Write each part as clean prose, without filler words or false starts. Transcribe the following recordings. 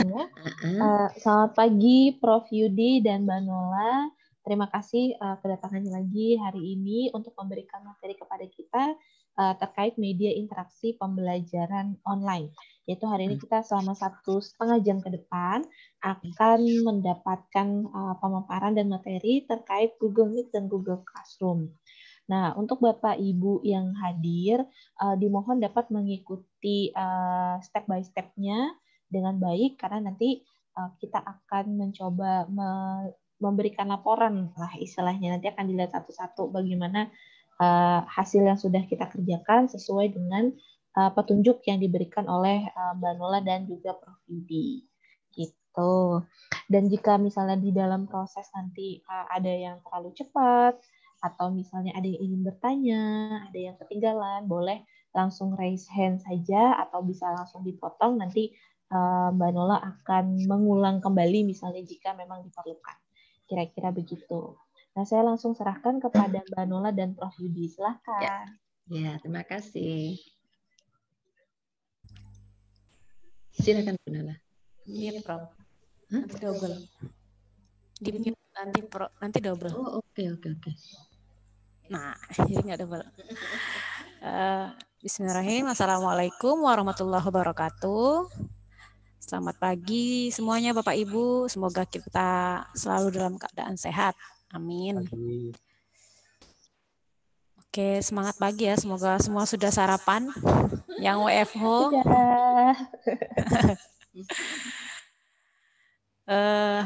Selamat pagi Prof. Yudi dan Mbak Nola. Terima kasih kedatangannya lagi hari ini untuk memberikan materi kepada kita terkait media interaksi pembelajaran online. Yaitu hari ini kita selama 1,5 jam ke depan akan mendapatkan pemaparan dan materi terkait Google Meet dan Google Classroom. Nah, untuk Bapak Ibu yang hadir, dimohon dapat mengikuti step by step-nya dengan baik karena nanti kita akan mencoba memberikan laporan lah istilahnya. Nanti akan dilihat satu-satu bagaimana hasil yang sudah kita kerjakan sesuai dengan petunjuk yang diberikan oleh Mbak Nola dan juga Prof. Yudi. Gitu. Dan jika misalnya di dalam proses nanti ada yang terlalu cepat, atau misalnya ada yang ingin bertanya, ada yang ketinggalan, boleh langsung raise hand saja atau bisa langsung dipotong, nanti Mbak Nola akan mengulang kembali misalnya jika memang diperlukan. Kira-kira begitu. Nah, saya langsung serahkan kepada Mbak Nola dan Prof. Yudi. Silahkan. Ya, terima kasih. Silakan Bu Nola. Mute, Prof. Nanti double. Di mute nanti double. Oh, oke. Nah, jadi nggak double. Bismillahirrahmanirrahim. Assalamualaikum warahmatullahi wabarakatuh. Selamat pagi semuanya Bapak Ibu. Semoga kita selalu dalam keadaan sehat. Amin. Oke, semangat pagi ya. Semoga semua sudah sarapan. Yang WFH. Sudah.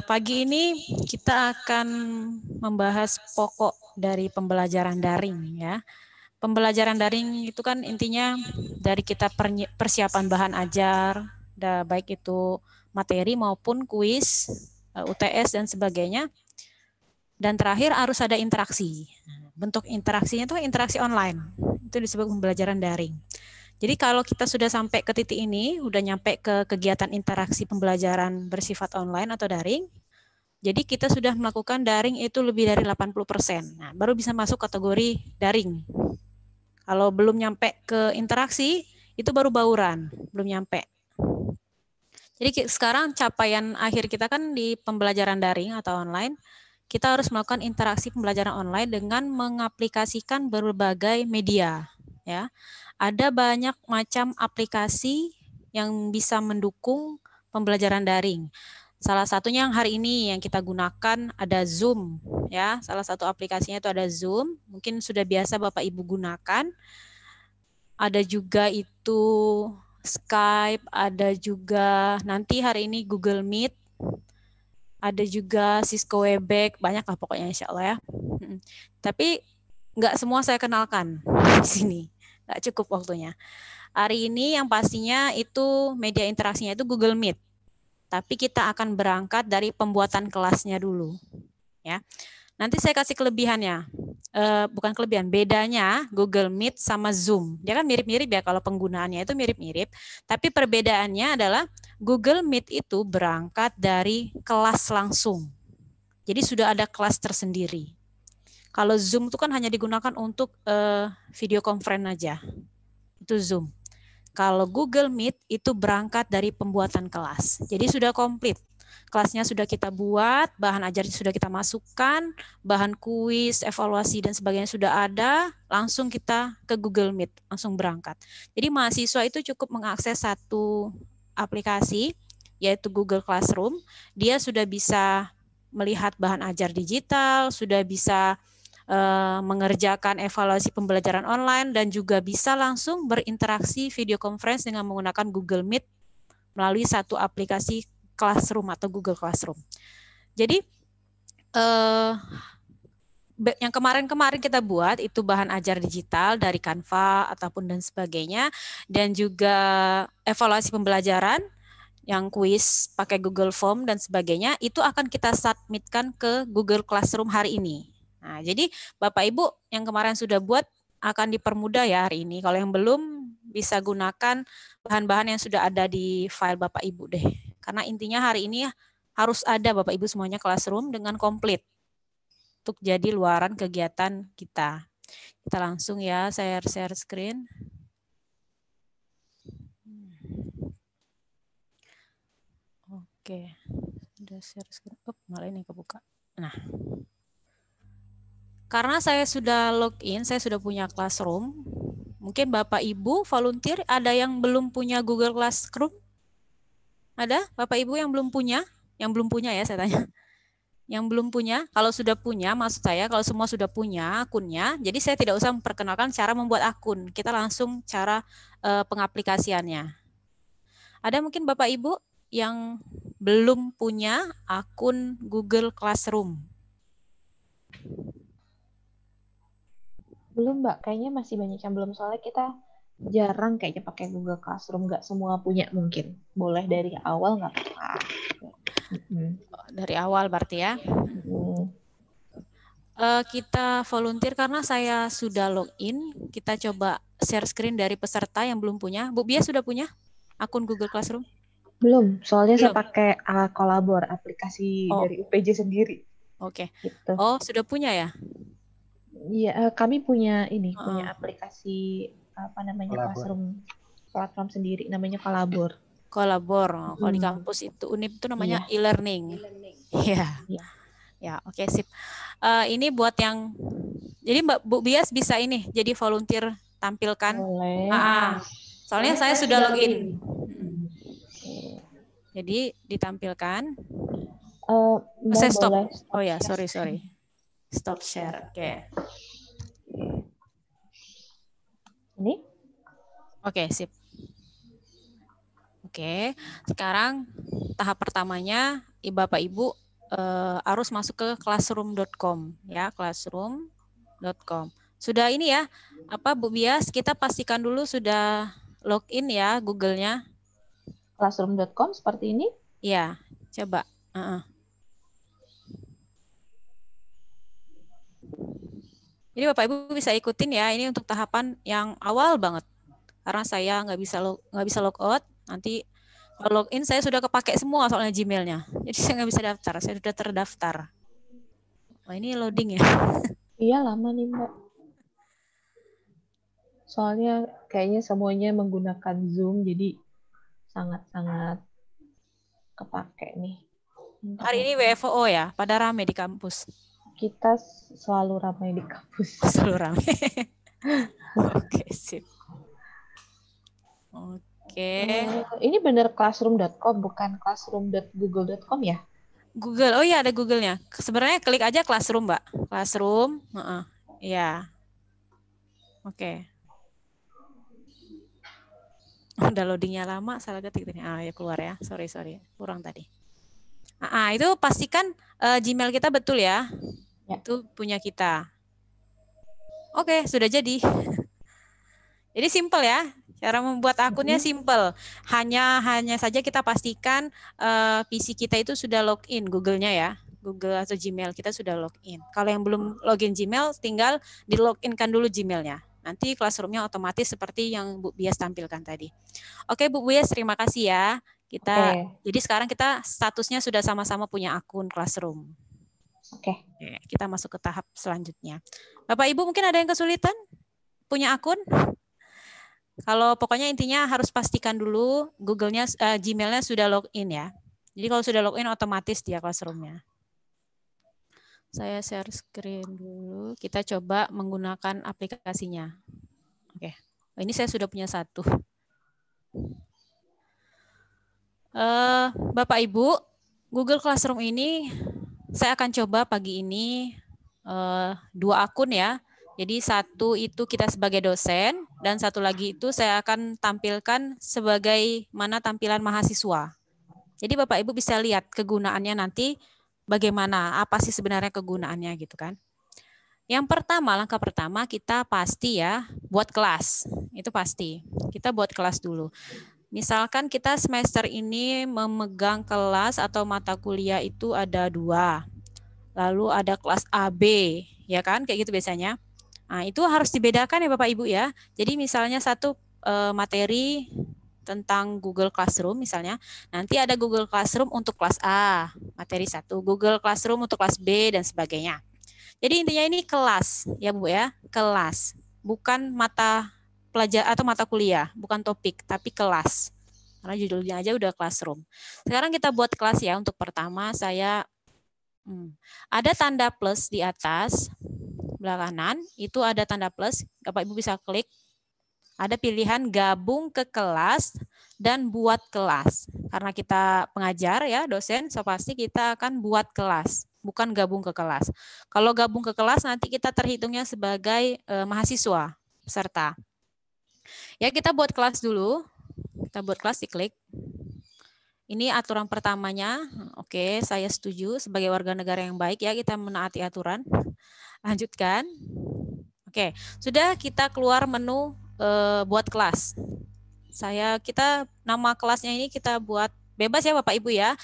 Pagi ini kita akan membahas pokok dari pembelajaran daring ya. Pembelajaran daring itu kan intinya dari kita persiapan bahan ajar, baik itu materi maupun kuis, UTS dan sebagainya. Dan terakhir harus ada interaksi. Bentuk interaksinya itu interaksi online. Itu disebut pembelajaran daring. Jadi kalau kita sudah sampai ke titik ini, udah nyampe ke kegiatan interaksi pembelajaran bersifat online atau daring, jadi kita sudah melakukan daring itu lebih dari 80%. Nah, baru bisa masuk kategori daring. Kalau belum nyampe ke interaksi, itu baru bauran, belum nyampe. Jadi sekarang capaian akhir kita kan di pembelajaran daring atau online, kita harus melakukan interaksi pembelajaran online dengan mengaplikasikan berbagai media. Ya, ada banyak macam aplikasi yang bisa mendukung pembelajaran daring. Salah satunya yang hari ini yang kita gunakan ada Zoom. Ya, salah satu aplikasinya itu ada Zoom. Mungkin sudah biasa Bapak Ibu gunakan. Ada juga itu Skype, ada juga nanti hari ini Google Meet. Ada juga Cisco Webex, banyak lah pokoknya insya Allah ya. Tapi nggak semua saya kenalkan di sini, nggak cukup waktunya. Hari ini yang pastinya itu media interaksinya itu Google Meet. Tapi kita akan berangkat dari pembuatan kelasnya dulu. Ya, nanti saya kasih kelebihannya. Bukan kelebihan, bedanya Google Meet sama Zoom. Dia kan mirip-mirip ya kalau penggunaannya itu mirip-mirip. Tapi perbedaannya adalah Google Meet itu berangkat dari kelas langsung. Jadi sudah ada kelas tersendiri. Kalau Zoom itu kan hanya digunakan untuk video conference aja. Itu Zoom. Kalau Google Meet itu berangkat dari pembuatan kelas. Jadi sudah komplit. Kelasnya sudah kita buat, bahan ajarnya sudah kita masukkan, bahan kuis, evaluasi dan sebagainya sudah ada, langsung kita ke Google Meet, langsung berangkat. Jadi mahasiswa itu cukup mengakses satu aplikasi, yaitu Google Classroom. Dia sudah bisa melihat bahan ajar digital, sudah bisa mengerjakan evaluasi pembelajaran online dan juga bisa langsung berinteraksi video conference dengan menggunakan Google Meet melalui satu aplikasi Classroom atau Google Classroom. Jadi yang kemarin-kemarin kita buat itu bahan ajar digital dari Canva ataupun dan sebagainya, dan juga evaluasi pembelajaran yang kuis pakai Google Form dan sebagainya, itu akan kita submitkan ke Google Classroom hari ini. Nah, jadi Bapak Ibu yang kemarin sudah buat akan dipermudah ya hari ini. Kalau yang belum bisa gunakan bahan-bahan yang sudah ada di file Bapak Ibu deh. Karena intinya hari ini harus ada Bapak Ibu semuanya Classroom dengan komplit untuk jadi luaran kegiatan kita. Kita langsung ya, saya share screen. Oke. Sudah share screen. Malah ini kebuka. Nah. Karena saya sudah login, saya sudah punya Classroom. Mungkin Bapak Ibu volunteer ada yang belum punya Google Classroom? Ada Bapak Ibu yang belum punya? Yang belum punya ya saya tanya. Yang belum punya, kalau sudah punya, maksud saya kalau semua sudah punya akunnya, jadi saya tidak usah memperkenalkan cara membuat akun. Kita langsung cara pengaplikasiannya. Ada mungkin Bapak Ibu yang belum punya akun Google Classroom? Belum, Mbak. Kayaknya masih banyak yang belum. Soalnya kita jarang kayaknya pakai Google Classroom. Nggak semua punya mungkin. Boleh dari awal nggak apa-apa. Dari awal berarti ya. Kita volunteer karena saya sudah login. Kita coba share screen dari peserta yang belum punya. Bu Bia sudah punya akun Google Classroom? Belum. Soalnya Belum. saya pakai Kolabor, aplikasi dari UPJ sendiri. Oke. Gitu. Oh, sudah punya ya? Iya, kami punya punya aplikasi apa namanya Classroom platform sendiri, namanya Kolabor. Kolabor. Kalau di kampus itu Unip itu namanya e-learning. Iya. Ya, oke, sip. Ini buat yang jadi Mbak Bu Bias bisa ini jadi volunteer tampilkan. Boleh. Soalnya saya sudah login. Jadi ditampilkan. Saya stop. Oh ya, sorry. Stop share. Oke. Ini? Oke, sip. Oke, sekarang tahap pertamanya Bapak Ibu harus masuk ke classroom.com ya, classroom.com. Sudah ini ya, Bu Bias, kita pastikan dulu sudah login ya Google-nya. Classroom.com seperti ini? Iya, coba. Jadi Bapak Ibu bisa ikutin ya, ini untuk tahapan yang awal banget. Karena saya nggak bisa log out, nanti kalau login saya sudah kepake semua soalnya Gmail-nya. Jadi saya nggak bisa daftar, saya sudah terdaftar. Wah, ini loading ya? Iya, lama nih Mbak. Soalnya kayaknya semuanya menggunakan Zoom, jadi sangat-sangat kepake nih. Hari ini WFO ya, pada rame di kampus. Kita selalu ramai di kampus. Selalu ramai. Oke, sip. Oke. Ini benar classroom.com, bukan classroom.google.com ya? Google, oh iya ada Google-nya. Sebenarnya klik aja Classroom, Mbak. Classroom, ya. Oke. Udah loadingnya lama, salah ketik tadi. Ya keluar ya, sorry, kurang tadi. Itu pastikan Gmail kita betul ya. Itu punya kita. Oke, sudah jadi. Jadi simple ya. Cara membuat akunnya simple. Hanya saja kita pastikan PC kita itu sudah login Google-nya ya. Google atau Gmail kita sudah login. Kalau yang belum login Gmail, tinggal di login-kan dulu Gmail-nya. Nanti Classroom-nya otomatis seperti yang Bu Bias tampilkan tadi. Oke, Bu Bias, terima kasih ya. Jadi sekarang kita statusnya sudah sama-sama punya akun Classroom. Oke, kita masuk ke tahap selanjutnya. Bapak Ibu mungkin ada yang kesulitan punya akun? Kalau pokoknya intinya harus pastikan dulu Google-nya, Gmail-nya sudah login ya. Jadi kalau sudah login otomatis dia Classroom-nya. Saya share screen dulu. Kita coba menggunakan aplikasinya. Oke, ini saya sudah punya satu. Bapak Ibu, Google Classroom ini saya akan coba pagi ini 2 akun ya. Jadi satu itu kita sebagai dosen dan satu lagi itu saya akan tampilkan sebagai mana tampilan mahasiswa. Jadi Bapak Ibu bisa lihat kegunaannya nanti bagaimana, apa sih sebenarnya kegunaannya gitu kan. Yang pertama, langkah pertama kita pasti ya buat kelas. Itu pasti. Kita buat kelas dulu. Misalkan kita semester ini memegang kelas atau mata kuliah itu ada 2. Lalu ada kelas AB, ya kan? Kayak gitu biasanya. Nah, itu harus dibedakan ya Bapak Ibu ya. Jadi misalnya satu materi tentang Google Classroom misalnya, nanti ada Google Classroom untuk kelas A, materi 1, Google Classroom untuk kelas B dan sebagainya. Jadi intinya ini kelas ya Bu ya, kelas. Bukan mata pelajaran atau mata kuliah, bukan topik, tapi kelas. Karena judulnya aja udah classroom. Sekarang kita buat kelas ya. Untuk pertama saya ada tanda plus di atas belah kanan, itu ada tanda plus. Bapak Ibu bisa klik. Ada pilihan gabung ke kelas dan buat kelas. Karena kita pengajar ya, dosen, so pasti kita akan buat kelas, bukan gabung ke kelas. Kalau gabung ke kelas nanti kita terhitungnya sebagai mahasiswa peserta. Ya, kita buat kelas dulu. Kita buat kelas, diklik. Ini aturan pertamanya. Oke, saya setuju. Sebagai warga negara yang baik ya, kita menaati aturan. Lanjutkan. Oke, sudah kita keluar menu buat kelas. Kita nama kelasnya ini kita buat bebas ya Bapak Ibu ya.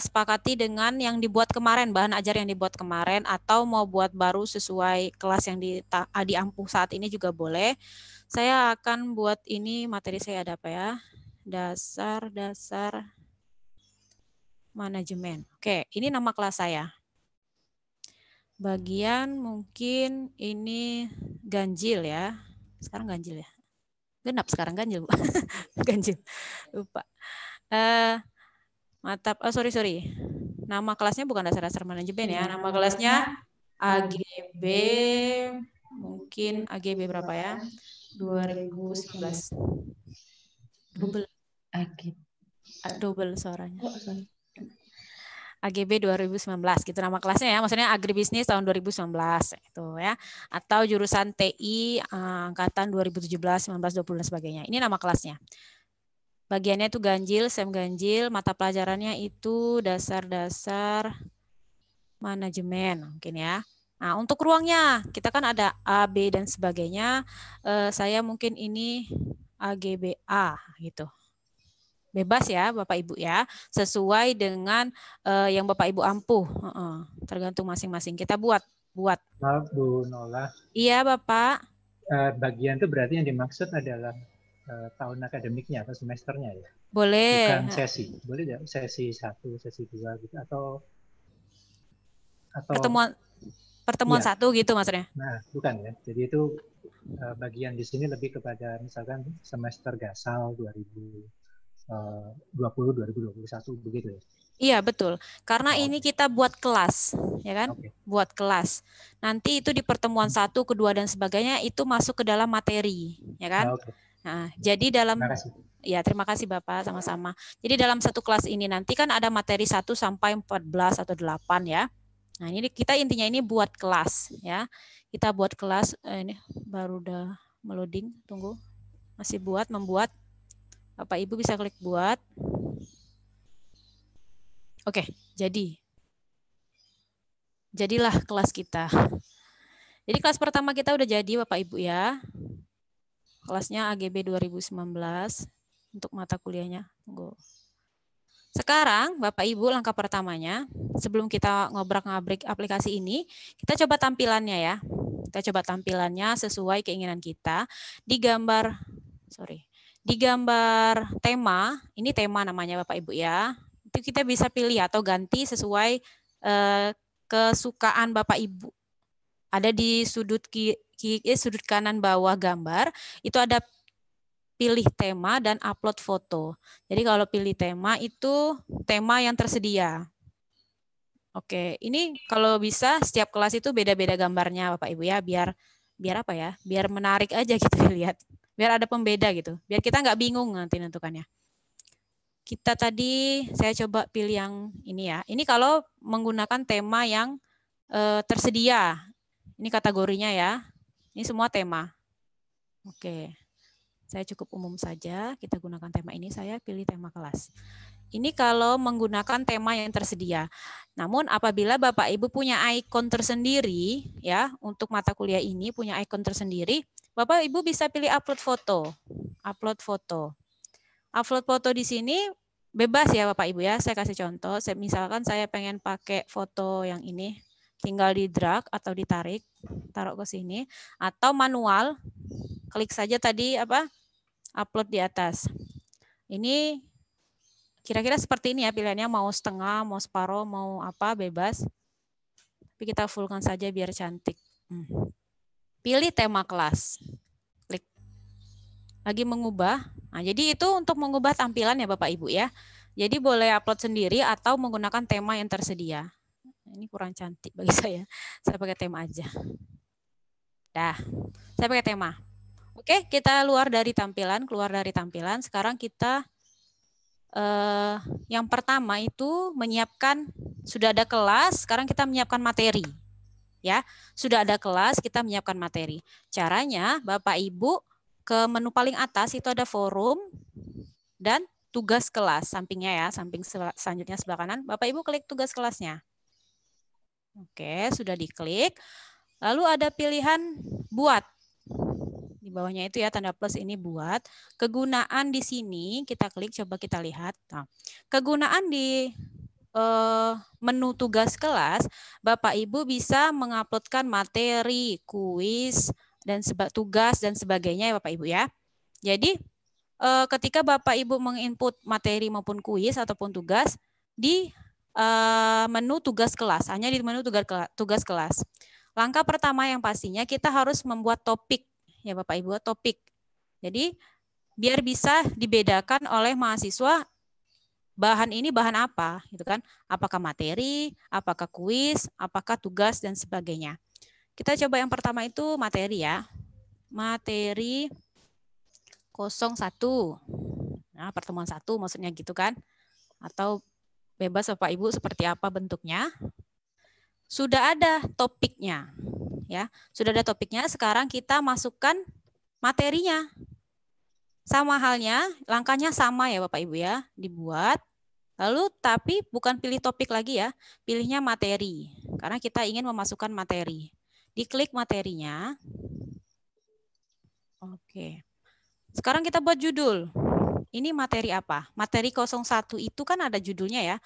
Sepakati dengan yang dibuat kemarin, bahan ajar yang dibuat kemarin, atau mau buat baru sesuai kelas yang diampu saat ini juga boleh. Saya akan buat ini, materi saya ada apa ya? Dasar manajemen. Oke, ini nama kelas saya. Bagian mungkin ini ganjil ya. Sekarang ganjil ya. Genap sekarang ganjil, Bu. Ganjil. Lupa. Sorry. Nama kelasnya bukan dasar manajemen ya. Nama kelasnya AGB, mungkin AGB berapa ya? 2019. Double suaranya. AGB 2019 gitu nama kelasnya ya, maksudnya agribisnis tahun 2019 itu ya, atau jurusan TI angkatan 2017, 19, 20 dan sebagainya. Ini nama kelasnya. Bagiannya itu ganjil, sem ganjil, mata pelajarannya itu dasar manajemen mungkin ya. Nah, untuk ruangnya kita kan ada A, B dan sebagainya. Saya mungkin ini AGBA gitu. Bebas ya Bapak Ibu ya, sesuai dengan yang Bapak Ibu ampuh, tergantung masing-masing. Kita buat. Maaf Bu Nola. Iya Bapak. Bagian itu berarti yang dimaksud adalah tahun akademiknya atau semesternya ya? Boleh. Bukan sesi, boleh tidak sesi 1, sesi 2 gitu atau pertemuan iya. 1 gitu maksudnya? Nah, bukan ya. Jadi itu bagian di sini lebih kepada misalkan semester gasal 2020-2021 begitu ya. Iya betul, karena ini kita buat kelas, ya kan? Okay. Buat kelas. Nanti itu di pertemuan 1, kedua dan sebagainya itu masuk ke dalam materi, ya kan? Okay. Nah, jadi dalam terima kasih Bapak, sama-sama. Jadi dalam satu kelas ini nanti kan ada materi 1 sampai 14 atau 8 ya. Nah, ini kita intinya ini buat kelas ya. Kita buat kelas ini baru udah meloading, tunggu. Masih membuat. Bapak Ibu bisa klik buat. Oke, jadilah kelas kita. Jadi kelas pertama kita udah jadi Bapak Ibu ya. Kelasnya AGB 2019 untuk mata kuliahnya. Tunggu. Sekarang Bapak Ibu langkah pertamanya, sebelum kita ngobrak-ngabrik aplikasi ini, kita coba tampilannya ya. Kita coba tampilannya sesuai keinginan kita. Di gambar tema, ini tema namanya Bapak Ibu ya. Itu kita bisa pilih atau ganti sesuai kesukaan Bapak Ibu. Ada di sudut kanan bawah gambar, itu ada pilih tema dan upload foto. Jadi kalau pilih tema itu tema yang tersedia. Oke, ini kalau bisa setiap kelas itu beda-beda gambarnya Bapak Ibu ya, biar apa ya? Biar menarik aja gitu dilihat. Biar ada pembeda gitu. Biar kita nggak bingung nanti nentukannya. Kita tadi saya coba pilih yang ini ya. Ini kalau menggunakan tema yang tersedia. Ini kategorinya ya. Ini semua tema. Oke. Saya cukup umum saja, kita gunakan tema ini, saya pilih tema kelas. Ini kalau menggunakan tema yang tersedia. Namun apabila Bapak Ibu punya ikon tersendiri, ya untuk mata kuliah ini punya ikon tersendiri, Bapak Ibu bisa pilih upload foto. Upload foto. Upload foto di sini bebas ya Bapak Ibu ya, saya kasih contoh. Misalkan saya pengen pakai foto yang ini, tinggal di drag atau ditarik, taruh ke sini, atau manual, klik saja tadi upload di atas. Ini kira-kira seperti ini ya pilihannya, mau setengah, mau separuh, mau apa, bebas. Tapi kita fullkan saja biar cantik. Pilih tema kelas. Klik. lagi mengubah. Nah, jadi itu untuk mengubah tampilan ya Bapak Ibu ya. Jadi boleh upload sendiri atau menggunakan tema yang tersedia. Ini kurang cantik bagi saya. Saya pakai tema aja. Dah, saya pakai tema. Oke, kita keluar dari tampilan. Sekarang kita yang pertama itu menyiapkan, sudah ada kelas, sekarang kita menyiapkan materi. Ya, sudah ada kelas, kita menyiapkan materi. Caranya, Bapak Ibu ke menu paling atas itu ada forum dan tugas kelas sampingnya ya, samping selanjutnya sebelah kanan. Bapak Ibu klik tugas kelasnya. Oke, sudah diklik. Lalu ada pilihan buat. Di bawahnya itu ya tanda plus ini buat. Kegunaan di sini kita klik, coba kita lihat. Nah, kegunaan di menu tugas kelas, Bapak Ibu bisa menguploadkan materi, kuis, dan tugas dan sebagainya ya Bapak Ibu ya. Jadi ketika Bapak Ibu menginput materi maupun kuis ataupun tugas di menu tugas kelas, hanya di menu tugas kelas. Langkah pertama yang pastinya kita harus membuat topik ya Bapak Ibu, topik. Jadi biar bisa dibedakan oleh mahasiswa bahan ini bahan apa, gitu kan? Apakah materi, apakah kuis, apakah tugas dan sebagainya. Kita coba yang pertama itu materi ya. Materi 01. Nah, pertemuan 1 maksudnya gitu kan? Atau bebas Bapak Ibu seperti apa bentuknya. Sudah ada topiknya. Ya, sudah ada topiknya, sekarang kita masukkan materinya. Sama halnya, langkahnya sama ya Bapak Ibu ya, dibuat. Lalu tapi bukan pilih topik lagi ya, pilihnya materi. Karena kita ingin memasukkan materi. Diklik materinya. Oke. Sekarang kita buat judul. Ini materi apa? Materi 01 itu kan ada judulnya ya.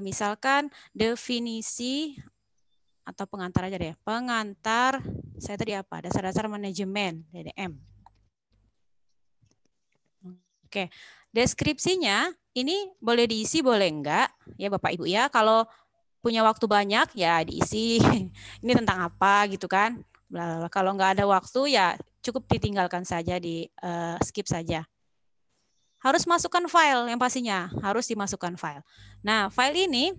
Misalkan definisi atau pengantar aja deh. Pengantar, saya tadi apa? Dasar-dasar manajemen, DDM. Oke, deskripsinya ini boleh diisi, boleh enggak, ya Bapak Ibu ya. Kalau punya waktu banyak ya diisi. Ini tentang apa gitu kan. Kalau enggak ada waktu ya cukup ditinggalkan saja, di skip saja. Harus masukkan file yang pastinya, harus dimasukkan file. Nah, file ini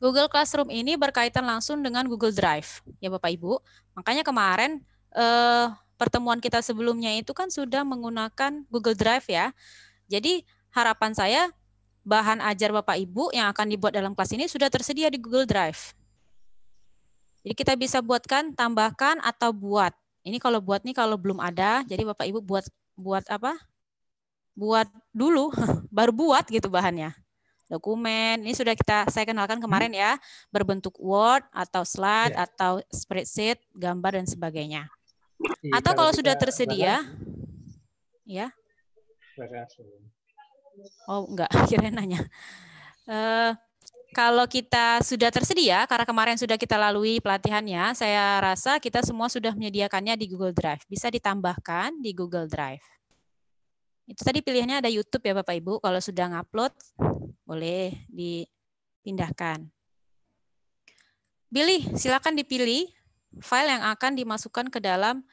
Google Classroom ini berkaitan langsung dengan Google Drive, ya Bapak Ibu. Makanya kemarin pertemuan kita sebelumnya itu kan sudah menggunakan Google Drive ya. Jadi harapan saya bahan ajar Bapak Ibu yang akan dibuat dalam kelas ini sudah tersedia di Google Drive. Jadi kita bisa buatkan, tambahkan atau buat. Ini kalau buat nih kalau belum ada, jadi Bapak Ibu buat apa? Buat dulu, baru buat gitu bahannya. Dokumen, ini sudah saya kenalkan kemarin ya, berbentuk Word atau slide atau spreadsheet, gambar dan sebagainya. Atau kalau sudah tersedia, ya. Oh enggak, kirain nanya. Kalau kita sudah tersedia, karena kemarin sudah kita lalui pelatihannya, saya rasa kita semua sudah menyediakannya di Google Drive. Bisa ditambahkan di Google Drive. Itu tadi pilihannya ada YouTube ya Bapak Ibu. Kalau sudah ngupload, boleh dipindahkan. Silakan dipilih file yang akan dimasukkan ke dalam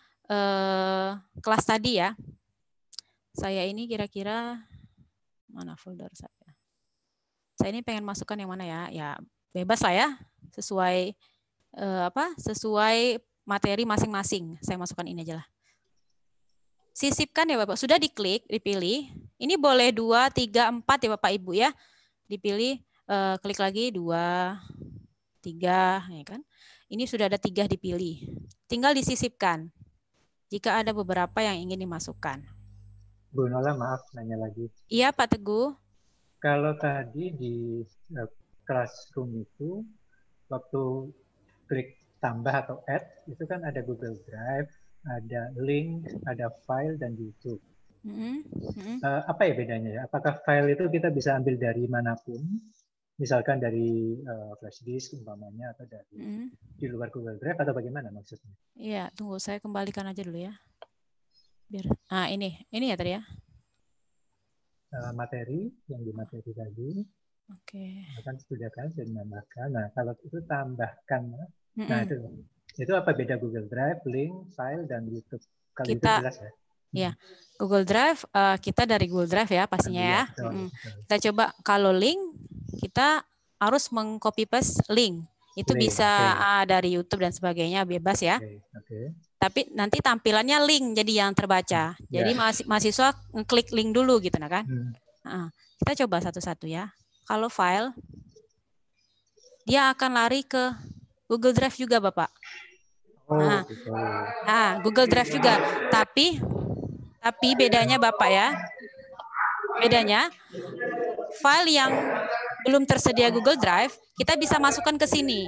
kelas tadi ya. Saya ini kira-kira mana folder saya? Saya ini pengen masukkan yang mana ya? Ya bebas lah ya, sesuai sesuai materi masing-masing. Saya masukkan ini aja lah. Sisipkan ya Bapak. Sudah diklik, dipilih. Ini boleh 2, 3, 4 ya Bapak Ibu ya. Dipilih, klik lagi 2, 3, ya kan? Ini sudah ada 3 dipilih. Tinggal disisipkan. Jika ada beberapa yang ingin dimasukkan. Bu Nola, maaf nanya lagi. Iya Pak Teguh. Kalau tadi di Classroom itu, waktu klik tambah atau add, itu kan ada Google Drive, ada link, ada file, dan YouTube. Apa ya bedanya ya? Apakah file itu kita bisa ambil dari manapun? Misalkan dari flash disk umpamanya, atau dari di luar Google Drive, atau bagaimana maksudnya? Iya, tunggu saya kembalikan aja dulu ya. Biar, ini ya tadi ya. Materi yang di materi tadi. Oke. Kan sudah kan sudah menambahkan. Nah kalau itu tambahkan, nah itu apa beda Google Drive, link, file, dan YouTube? Kalau itu jelas ya. Ya, Google Drive, kita dari Google Drive ya pastinya ya. Kita coba kalau link, kita harus meng-copy paste link. Itu bisa dari YouTube dan sebagainya, bebas ya. Tapi nanti tampilannya link jadi yang terbaca. Jadi mahasiswa ngeklik link dulu gitu kan. Nah, kita coba satu-satu ya. Kalau file, dia akan lari ke Google Drive juga Bapak. Nah, Google Drive juga. Tapi bedanya Bapak ya, bedanya file yang belum tersedia Google Drive, kita bisa masukkan ke sini.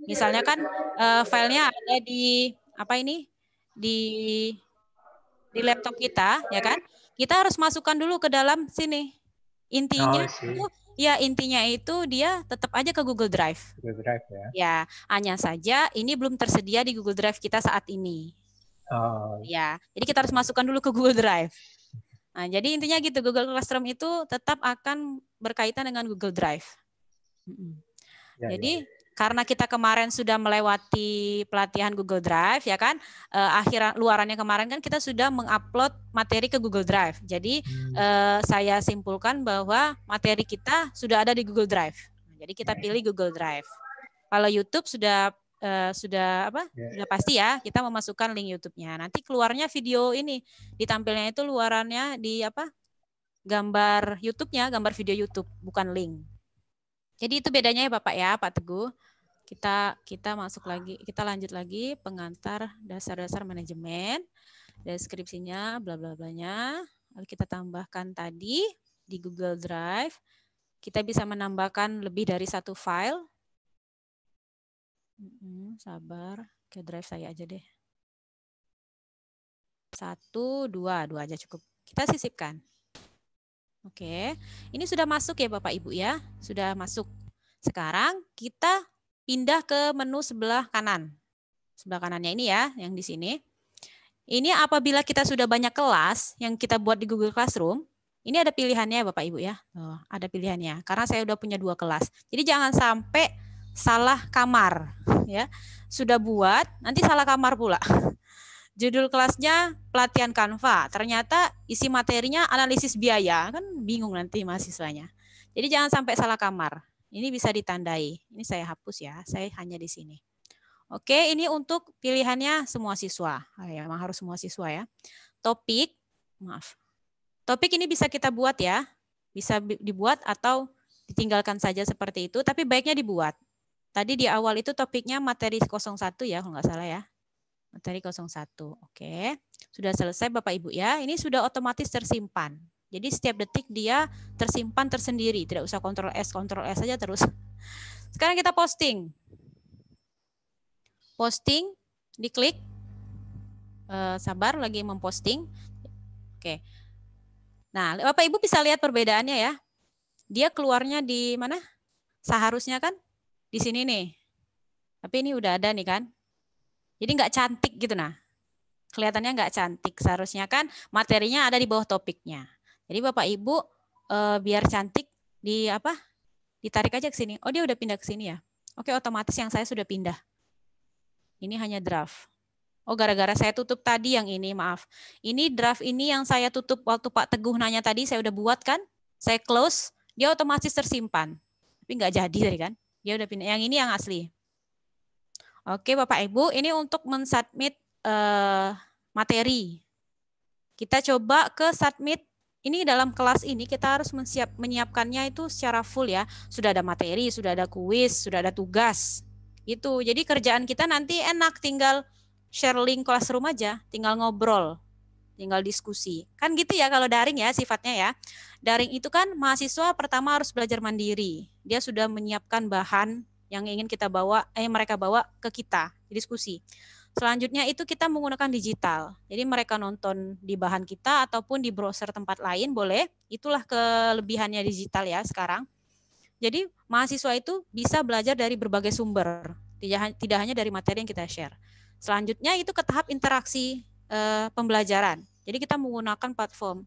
Misalnya kan filenya ada di apa ini? Di laptop kita, ya kan? Kita harus masukkan dulu ke dalam sini. Intinya itu dia tetap aja ke Google Drive. Google Drive ya. Ya, hanya saja ini belum tersedia di Google Drive kita saat ini. Ya, jadi kita harus masukkan dulu ke Google Drive. Nah, jadi intinya gitu, Google Classroom itu tetap akan berkaitan dengan Google Drive. Jadi karena kita kemarin sudah melewati pelatihan Google Drive, ya kan, luarannya kemarin kan kita sudah mengupload materi ke Google Drive. Jadi saya simpulkan bahwa materi kita sudah ada di Google Drive. Jadi kita pilih Google Drive. Kalau YouTube sudah pasti ya, kita memasukkan link YouTube-nya. Nanti keluarnya video ini, ditampilnya itu luarannya di gambar YouTube-nya, gambar video YouTube, bukan link. Jadi itu bedanya ya Bapak ya, Pak Teguh. Kita masuk lagi, kita lanjut lagi pengantar dasar-dasar manajemen, deskripsinya, bla bla blanya. Lalu kita tambahkan tadi di Google Drive. Kita bisa menambahkan lebih dari satu file. Sabar, ke drive saya aja deh. 1, 2 aja cukup. Kita sisipkan. Oke, ini sudah masuk ya Bapak Ibu ya, sudah masuk. Sekarang kita pindah ke menu sebelah kanan. Sebelah kanannya ini ya, yang di sini. Ini apabila kita sudah banyak kelas yang kita buat di Google Classroom, ini ada pilihannya Bapak Ibu ya. Ada pilihannya, karena saya udah punya 2 kelas. Jadi jangan sampai salah kamar ya. Sudah buat, nanti salah kamar pula. Judul kelasnya pelatihan Canva, ternyata isi materinya analisis biaya, kan bingung nanti mahasiswanya. Jadi jangan sampai salah kamar. Ini bisa ditandai. Ini saya hapus ya, saya hanya di sini. Oke, ini untuk pilihannya semua siswa. Ya, memang harus semua siswa ya. Topik ini bisa kita buat ya. Bisa dibuat atau ditinggalkan saja seperti itu, tapi baiknya dibuat. Tadi di awal itu topiknya materi 01 ya, kalau nggak salah ya. Materi 01. Oke. Sudah selesai Bapak Ibu ya. Ini sudah otomatis tersimpan. Jadi setiap detik dia tersimpan tersendiri. Tidak usah Ctrl S saja terus. Sekarang kita posting. Posting, diklik. Sabar lagi memposting. Oke. Nah, Bapak Ibu bisa lihat perbedaannya ya. Dia keluarnya di mana? Seharusnya kan di sini nih. Tapi ini udah ada nih kan. Jadi nggak cantik gitu nah. Kelihatannya nggak cantik. Seharusnya kan materinya ada di bawah topiknya. Jadi Bapak Ibu biar cantik ditarik aja ke sini. Oh, dia udah pindah ke sini ya. Oke, otomatis yang saya sudah pindah. Ini hanya draft. Oh, gara-gara saya tutup tadi yang ini, maaf. Ini draft ini yang saya tutup waktu Pak Teguh nanya tadi, saya udah buat kan. Saya close, dia otomatis tersimpan. Tapi nggak jadi tadi kan. Dia udah pindah. Yang ini yang asli. Oke Bapak Ibu, ini untuk mensubmit materi. Kita coba ke submit. Ini dalam kelas ini kita harus menyiapkannya itu secara full ya. Sudah ada materi, sudah ada kuis, sudah ada tugas. Itu. Jadi kerjaan kita nanti enak, tinggal share link Classroom aja, tinggal ngobrol, tinggal diskusi. Kan gitu ya kalau daring ya sifatnya ya. Daring itu kan mahasiswa pertama harus belajar mandiri. Dia sudah menyiapkan bahan yang ingin mereka bawa ke kita, diskusi. Selanjutnya itu kita menggunakan digital. Jadi mereka nonton di bahan kita ataupun di browser tempat lain boleh. Itulah kelebihannya digital ya sekarang. Jadi mahasiswa itu bisa belajar dari berbagai sumber, tidak hanya dari materi yang kita share. Selanjutnya itu ke tahap interaksi pembelajaran. Jadi kita menggunakan platform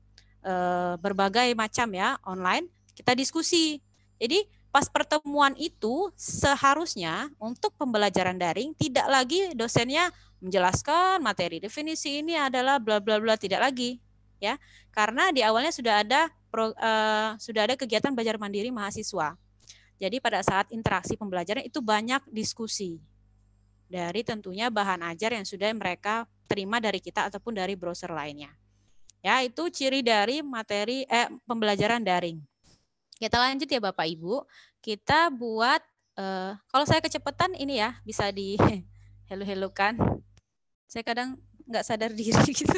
berbagai macam ya online, kita diskusi. Jadi pas pertemuan itu seharusnya untuk pembelajaran daring tidak lagi dosennya menjelaskan materi definisi ini adalah bla bla bla, tidak lagi ya. Karena di awalnya sudah ada kegiatan belajar mandiri mahasiswa. Jadi pada saat interaksi pembelajaran itu banyak diskusi dari tentunya bahan ajar yang sudah mereka terima dari kita ataupun dari browser lainnya. Ya, itu ciri dari materi pembelajaran daring. Kita lanjut ya Bapak Ibu. Kita buat, kalau saya kecepatan ini ya, bisa di hello-hellokan. Saya kadang nggak sadar diri gitu.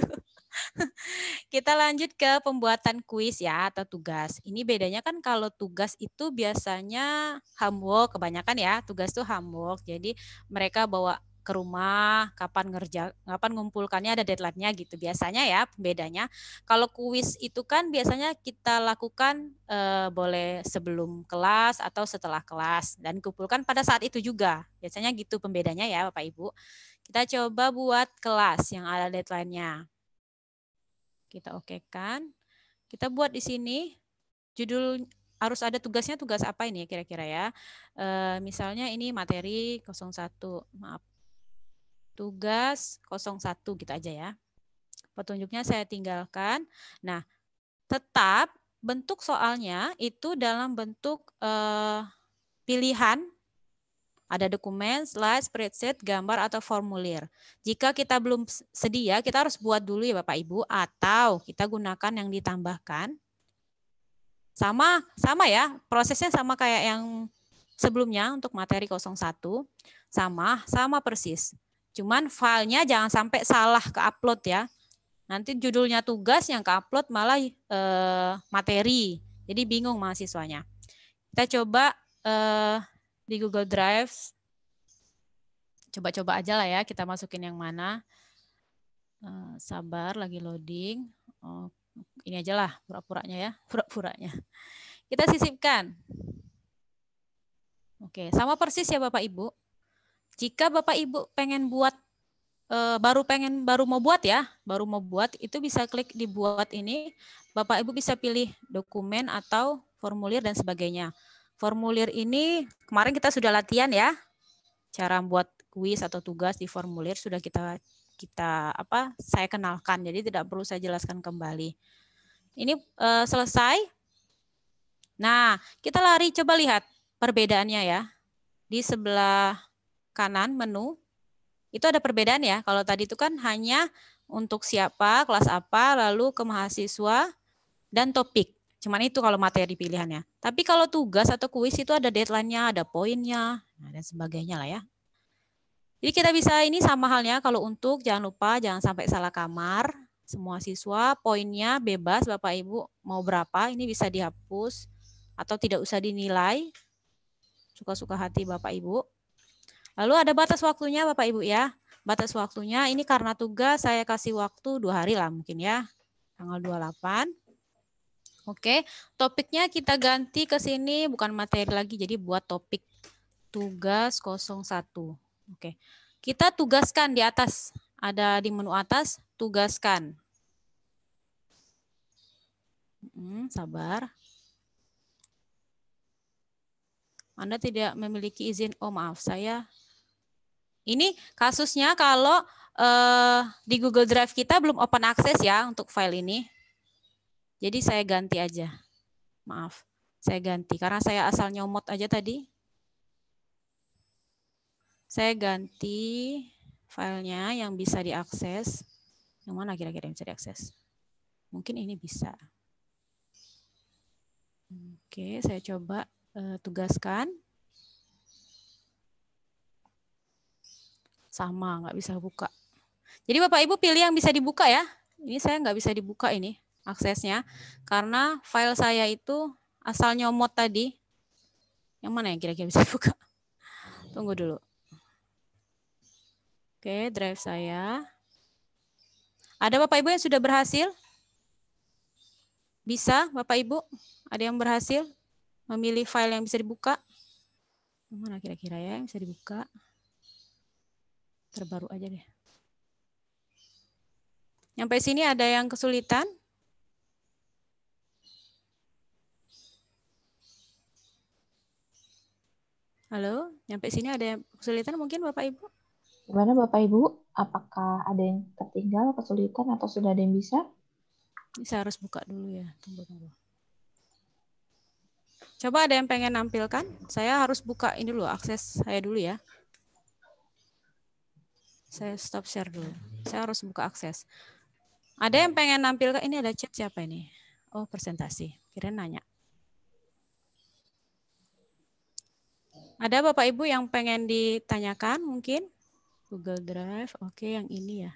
Kita lanjut ke pembuatan kuis ya, atau tugas. Ini bedanya kan kalau tugas itu biasanya homework, kebanyakan ya, tugas itu homework. Jadi mereka bawa ke rumah, kapan ngumpulkannya, ada deadline-nya gitu biasanya ya pembedanya. Kalau kuis itu kan biasanya kita lakukan boleh sebelum kelas atau setelah kelas dan kumpulkan pada saat itu juga. Biasanya gitu pembedanya ya Bapak Ibu. Kita coba buat kelas yang ada deadline-nya. Kita okekan. Kita buat di sini judul harus ada tugasnya, tugas apa ini kira-kira ya. Misalnya ini materi 01, maaf. Tugas 01 gitu aja ya. Petunjuknya saya tinggalkan. Nah, tetap bentuk soalnya itu dalam bentuk pilihan. Ada dokumen, slide, spreadsheet, gambar, atau formulir. Jika kita belum sedia, kita harus buat dulu ya Bapak Ibu, atau kita gunakan yang ditambahkan. Sama ya, prosesnya sama kayak yang sebelumnya untuk materi 01. Sama persis. Cuman filenya jangan sampai salah ke-upload ya. Nanti judulnya tugas yang ke-upload malah materi. Jadi bingung mahasiswanya. Kita coba di Google Drive. Coba-coba aja lah ya, kita masukin yang mana. Sabar, lagi loading. Oh, ini aja lah pura-puranya ya, pura-puranya. Kita sisipkan. Oke, sama persis ya Bapak Ibu. Jika Bapak Ibu pengen buat baru mau buat itu bisa klik dibuat ini. Bapak Ibu bisa pilih dokumen atau formulir dan sebagainya. Formulir ini kemarin kita sudah latihan ya. Cara buat kuis atau tugas di formulir sudah saya kenalkan. Jadi tidak perlu saya jelaskan kembali. Ini selesai. Nah, kita coba lihat perbedaannya ya. Di sebelah kanan menu itu ada perbedaan ya. Kalau tadi itu kan hanya untuk siapa, kelas apa, lalu ke mahasiswa, dan topik. Cuman itu kalau materi pilihannya. Tapi kalau tugas atau kuis itu ada deadline-nya, ada poinnya, dan sebagainya lah ya. Jadi kita bisa ini sama halnya kalau untuk, jangan lupa jangan sampai salah kamar. Semua siswa poinnya bebas Bapak Ibu mau berapa, ini bisa dihapus atau tidak usah dinilai. Suka-suka hati Bapak Ibu. Lalu ada batas waktunya Bapak Ibu ya. Batas waktunya ini karena tugas saya kasih waktu 2 hari lah mungkin ya. Tanggal 28. Oke, topiknya kita ganti ke sini bukan materi lagi, jadi buat topik tugas 01. Oke. Kita tugaskan di atas. Ada di menu atas, tugaskan. Sabar. Anda tidak memiliki izin. Oh maaf, saya. Ini kasusnya kalau di Google Drive kita belum open access ya untuk file ini. Jadi saya ganti aja. Maaf, saya ganti karena saya asal nyomot aja tadi. Saya ganti filenya yang bisa diakses. Yang mana kira-kira yang bisa diakses? Mungkin ini bisa. Oke, saya coba tugaskan. Sama, nggak bisa buka. Jadi Bapak Ibu pilih yang bisa dibuka ya. Ini saya nggak bisa dibuka ini aksesnya. Karena file saya itu asal nyomot tadi. Yang mana yang kira-kira bisa dibuka? Tunggu dulu. Oke, drive saya. Ada Bapak Ibu yang sudah berhasil? Bisa Bapak Ibu? Ada yang berhasil memilih file yang bisa dibuka? Yang mana kira-kira ya yang bisa dibuka? Terbaru aja deh. Sampai sini ada yang kesulitan? Halo, nyampe sini ada yang kesulitan mungkin Bapak Ibu? Gimana Bapak Ibu? Apakah ada yang tertinggal, kesulitan, atau sudah ada yang bisa? Ini saya harus buka dulu ya. Tunggu. Coba ada yang pengen nampilkan? Saya harus buka ini dulu, akses saya dulu ya. Saya stop share dulu. Saya harus buka akses. Ada yang pengen nampilkan? Ini ada chat siapa ini? Oh, presentasi. Kirain nanya. Ada Bapak Ibu yang pengen ditanyakan mungkin? Google Drive, oke yang ini ya.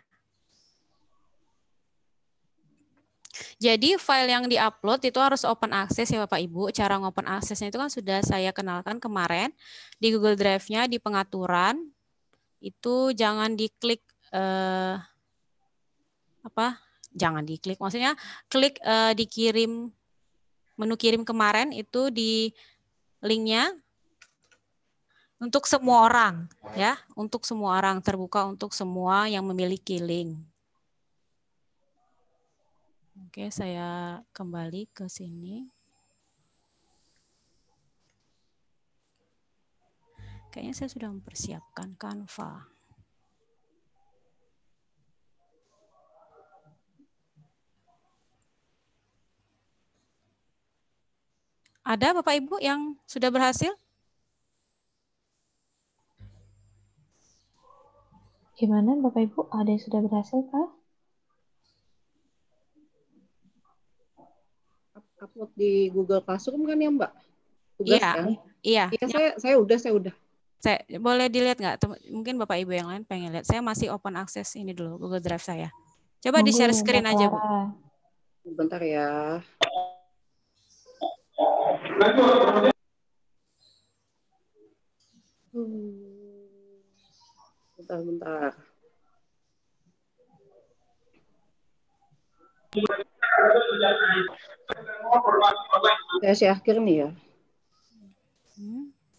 Jadi file yang diupload itu harus open access ya Bapak Ibu. Cara ngopen aksesnya itu kan sudah saya kenalkan kemarin. Di Google Drive-nya di pengaturan, itu jangan diklik jangan diklik. Maksudnya klik dikirim, menu kirim kemarin itu di linknya. Untuk semua orang, ya, untuk semua orang, terbuka untuk semua yang memiliki link. Oke, saya kembali ke sini. Kayaknya saya sudah mempersiapkan Canva. Ada Bapak Ibu yang sudah berhasil? Gimana Bapak Ibu? Ada yang sudah berhasil kah? Upload di Google Classroom kan ya Mbak? Tugas Iya, kan? iya. Iya, saya udah. Saya boleh dilihat nggak? Mungkin Bapak Ibu yang lain pengen lihat. Saya masih open access ini dulu, Google Drive saya. Coba di share screen aja, Bu. Bentar ya. Bentar. Saya share akhir nih ya.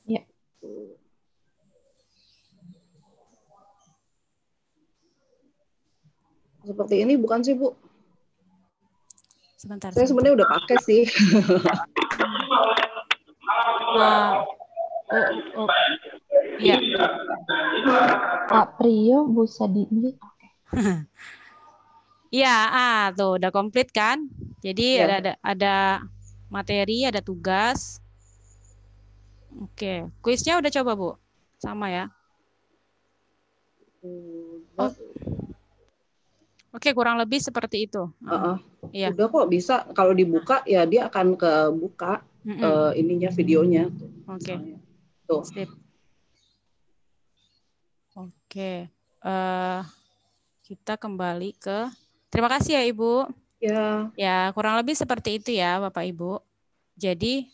Ya. Seperti ini bukan sih Bu? Sebentar. Saya sebenarnya udah pakai sih. Iya. Pak Priyo bisa di-mute. Iya, tuh udah komplit kan? Jadi ada materi, ada tugas. Oke, kuisnya udah coba Bu? Sama ya? Oke, kurang lebih seperti itu. Iya. Udah kok bisa. Kalau dibuka ya dia akan kebuka ininya videonya. Oke. Tuh. Sip. Oke. Kita kembali ke. Terima kasih ya Ibu. Ya. Ya, kurang lebih seperti itu ya Bapak Ibu. Jadi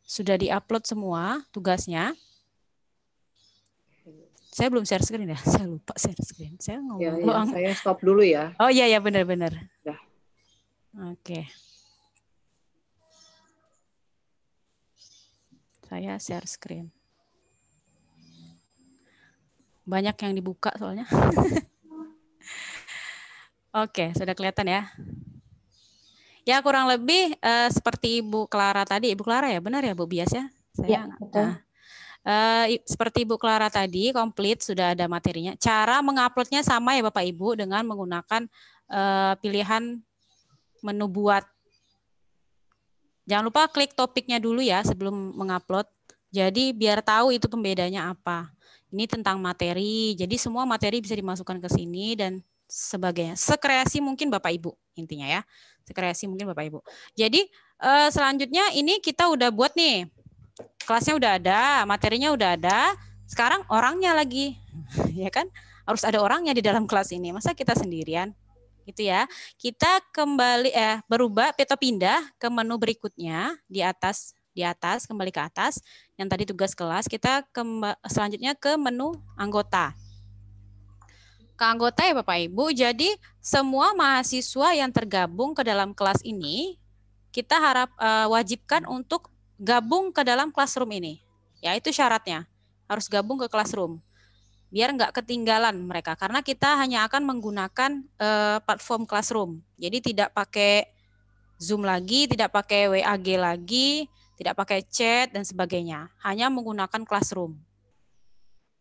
sudah diupload semua tugasnya. Saya belum share screen ya, saya lupa share screen. Saya ngomong doang. Saya stop dulu ya. Oh iya ya benar-benar. Ya. Oke. Saya share screen. Banyak yang dibuka soalnya. Oke, sudah kelihatan ya. Ya kurang lebih seperti Ibu Clara tadi. Ibu Clara ya, benar ya Bu Bias ya? Ya, betul. Seperti Ibu Clara tadi, komplit sudah ada materinya. Cara menguploadnya sama ya Bapak Ibu dengan menggunakan pilihan menu buat. Jangan lupa klik topiknya dulu ya sebelum mengupload. Jadi biar tahu itu pembedanya apa. Ini tentang materi. Jadi semua materi bisa dimasukkan ke sini dan sebagainya. Sekreasi mungkin Bapak Ibu intinya ya. Sekreasi mungkin Bapak Ibu. Jadi selanjutnya ini kita udah buat nih. Kelasnya udah ada, materinya udah ada. Sekarang orangnya lagi. Ya kan? Harus ada orangnya di dalam kelas ini. Masa kita sendirian? Gitu ya. Kita kembali berubah atau pindah ke menu berikutnya di atas kembali ke atas. Yang tadi tugas kelas, kita selanjutnya ke menu anggota. Ke anggota ya Bapak Ibu. Jadi semua mahasiswa yang tergabung ke dalam kelas ini kita wajibkan untuk gabung ke dalam classroom ini. Ya, itu syaratnya. Harus gabung ke classroom. Biar nggak ketinggalan mereka. Karena kita hanya akan menggunakan platform classroom. Jadi tidak pakai Zoom lagi, tidak pakai WAG lagi, tidak pakai chat dan sebagainya, hanya menggunakan Classroom.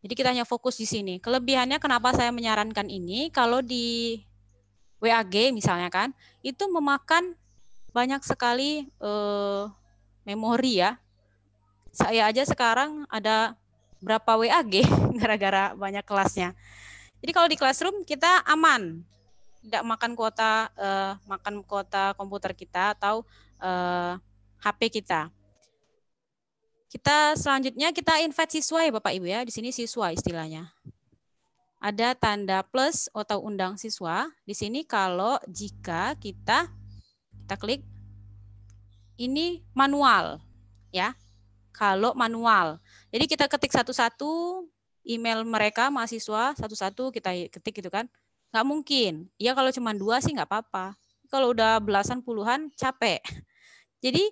Jadi kita hanya fokus di sini. Kelebihannya kenapa saya menyarankan ini, kalau di WAG misalnya kan, itu memakan banyak sekali memori ya. Saya aja sekarang ada berapa WAG gara-gara banyak kelasnya. Jadi kalau di Classroom kita aman, tidak makan kuota komputer kita atau HP kita. Kita selanjutnya kita invite siswa ya Bapak Ibu ya. Di sini siswa istilahnya. Ada tanda plus atau undang siswa. Di sini kalau jika kita klik ini manual ya. Kalau manual. Jadi kita ketik satu-satu email mereka mahasiswa satu-satu kita ketik gitu kan. Nggak mungkin. Ya kalau cuma 2 sih nggak apa-apa. Kalau udah belasan puluhan capek. Jadi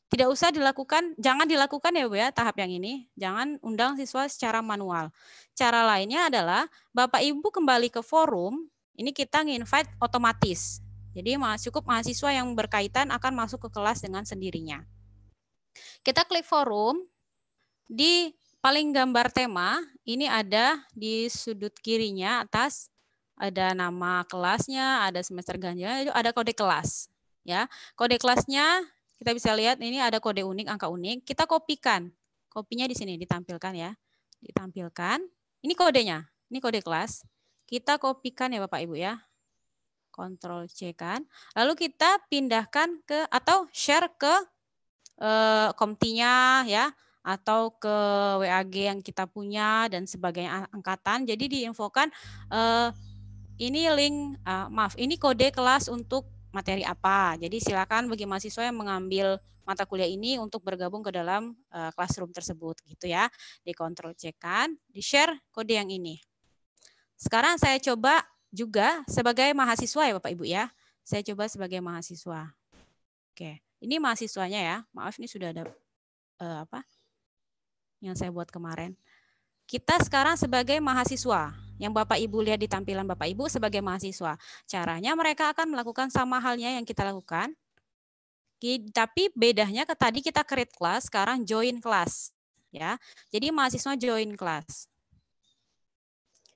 tidak usah dilakukan, jangan dilakukan ya Bu ya tahap yang ini. Jangan undang siswa secara manual. Cara lainnya adalah Bapak Ibu kembali ke forum, ini kita nge-invite otomatis. Jadi cukup mahasiswa yang berkaitan akan masuk ke kelas dengan sendirinya. Kita klik forum, di paling gambar tema, ini ada di sudut kirinya atas, ada nama kelasnya, ada semester ganjil, itu ada kode kelas. Ya, kode kelasnya kita bisa lihat ini ada kode unik, angka unik. Kita kopikan. Kopinya di sini ditampilkan ya. Ditampilkan. Ini kodenya. Ini kode kelas. Kita kopikan ya Bapak Ibu ya. Ctrl C kan. Lalu kita pindahkan ke atau share ke Komtinya ya atau ke WAG yang kita punya dan sebagainya angkatan. Jadi diinfokan ini link ini kode kelas untuk materi apa. Jadi silakan bagi mahasiswa yang mengambil mata kuliah ini untuk bergabung ke dalam Classroom tersebut gitu ya. Di Ctrl C kan, di-share kode yang ini. Sekarang saya coba juga sebagai mahasiswa ya Bapak Ibu ya. Saya coba sebagai mahasiswa. Oke, ini mahasiswanya ya. Maaf ini sudah ada yang saya buat kemarin. Kita sekarang sebagai mahasiswa. Yang Bapak Ibu lihat di tampilan Bapak Ibu sebagai mahasiswa. Caranya mereka akan melakukan sama halnya yang kita lakukan. Tapi bedanya tadi kita create class, sekarang join class. Ya. Jadi mahasiswa join class.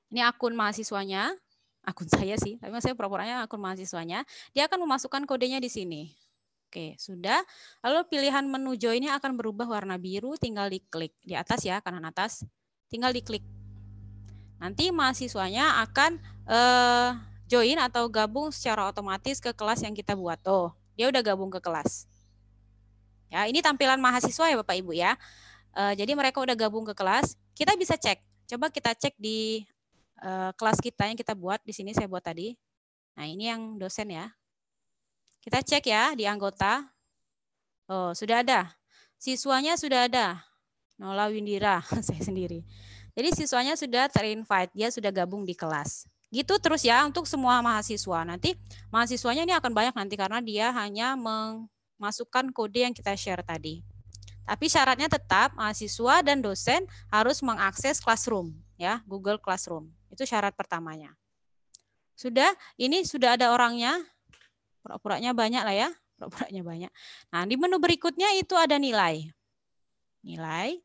Ini akun mahasiswanya. Akun saya sih, tapi saya pura-puranya akun mahasiswanya. Dia akan memasukkan kodenya di sini. Oke, sudah. Lalu pilihan menu joinnya akan berubah warna biru, tinggal diklik. Di atas ya, kanan atas. Tinggal diklik. Nanti mahasiswanya akan join atau gabung secara otomatis ke kelas yang kita buat. Tuh, dia udah gabung ke kelas. Ya, ini tampilan mahasiswa ya Bapak Ibu ya. Jadi mereka udah gabung ke kelas. Kita bisa cek. Coba kita cek di kelas kita yang kita buat. Di sini saya buat tadi. Nah, ini yang dosen ya. Kita cek ya di anggota. Oh, sudah ada. Siswanya sudah ada. Nola Windira, saya sendiri. Jadi siswanya sudah terinvite, dia sudah gabung di kelas. Gitu terus ya untuk semua mahasiswa. Nanti mahasiswanya ini akan banyak nanti karena dia hanya memasukkan kode yang kita share tadi. Tapi syaratnya tetap mahasiswa dan dosen harus mengakses Classroom ya, Google Classroom. Itu syarat pertamanya. Sudah, ini sudah ada orangnya. Pura-puranya banyak lah ya, pura-puranya banyak. Nah, di menu berikutnya itu ada nilai. Nilai.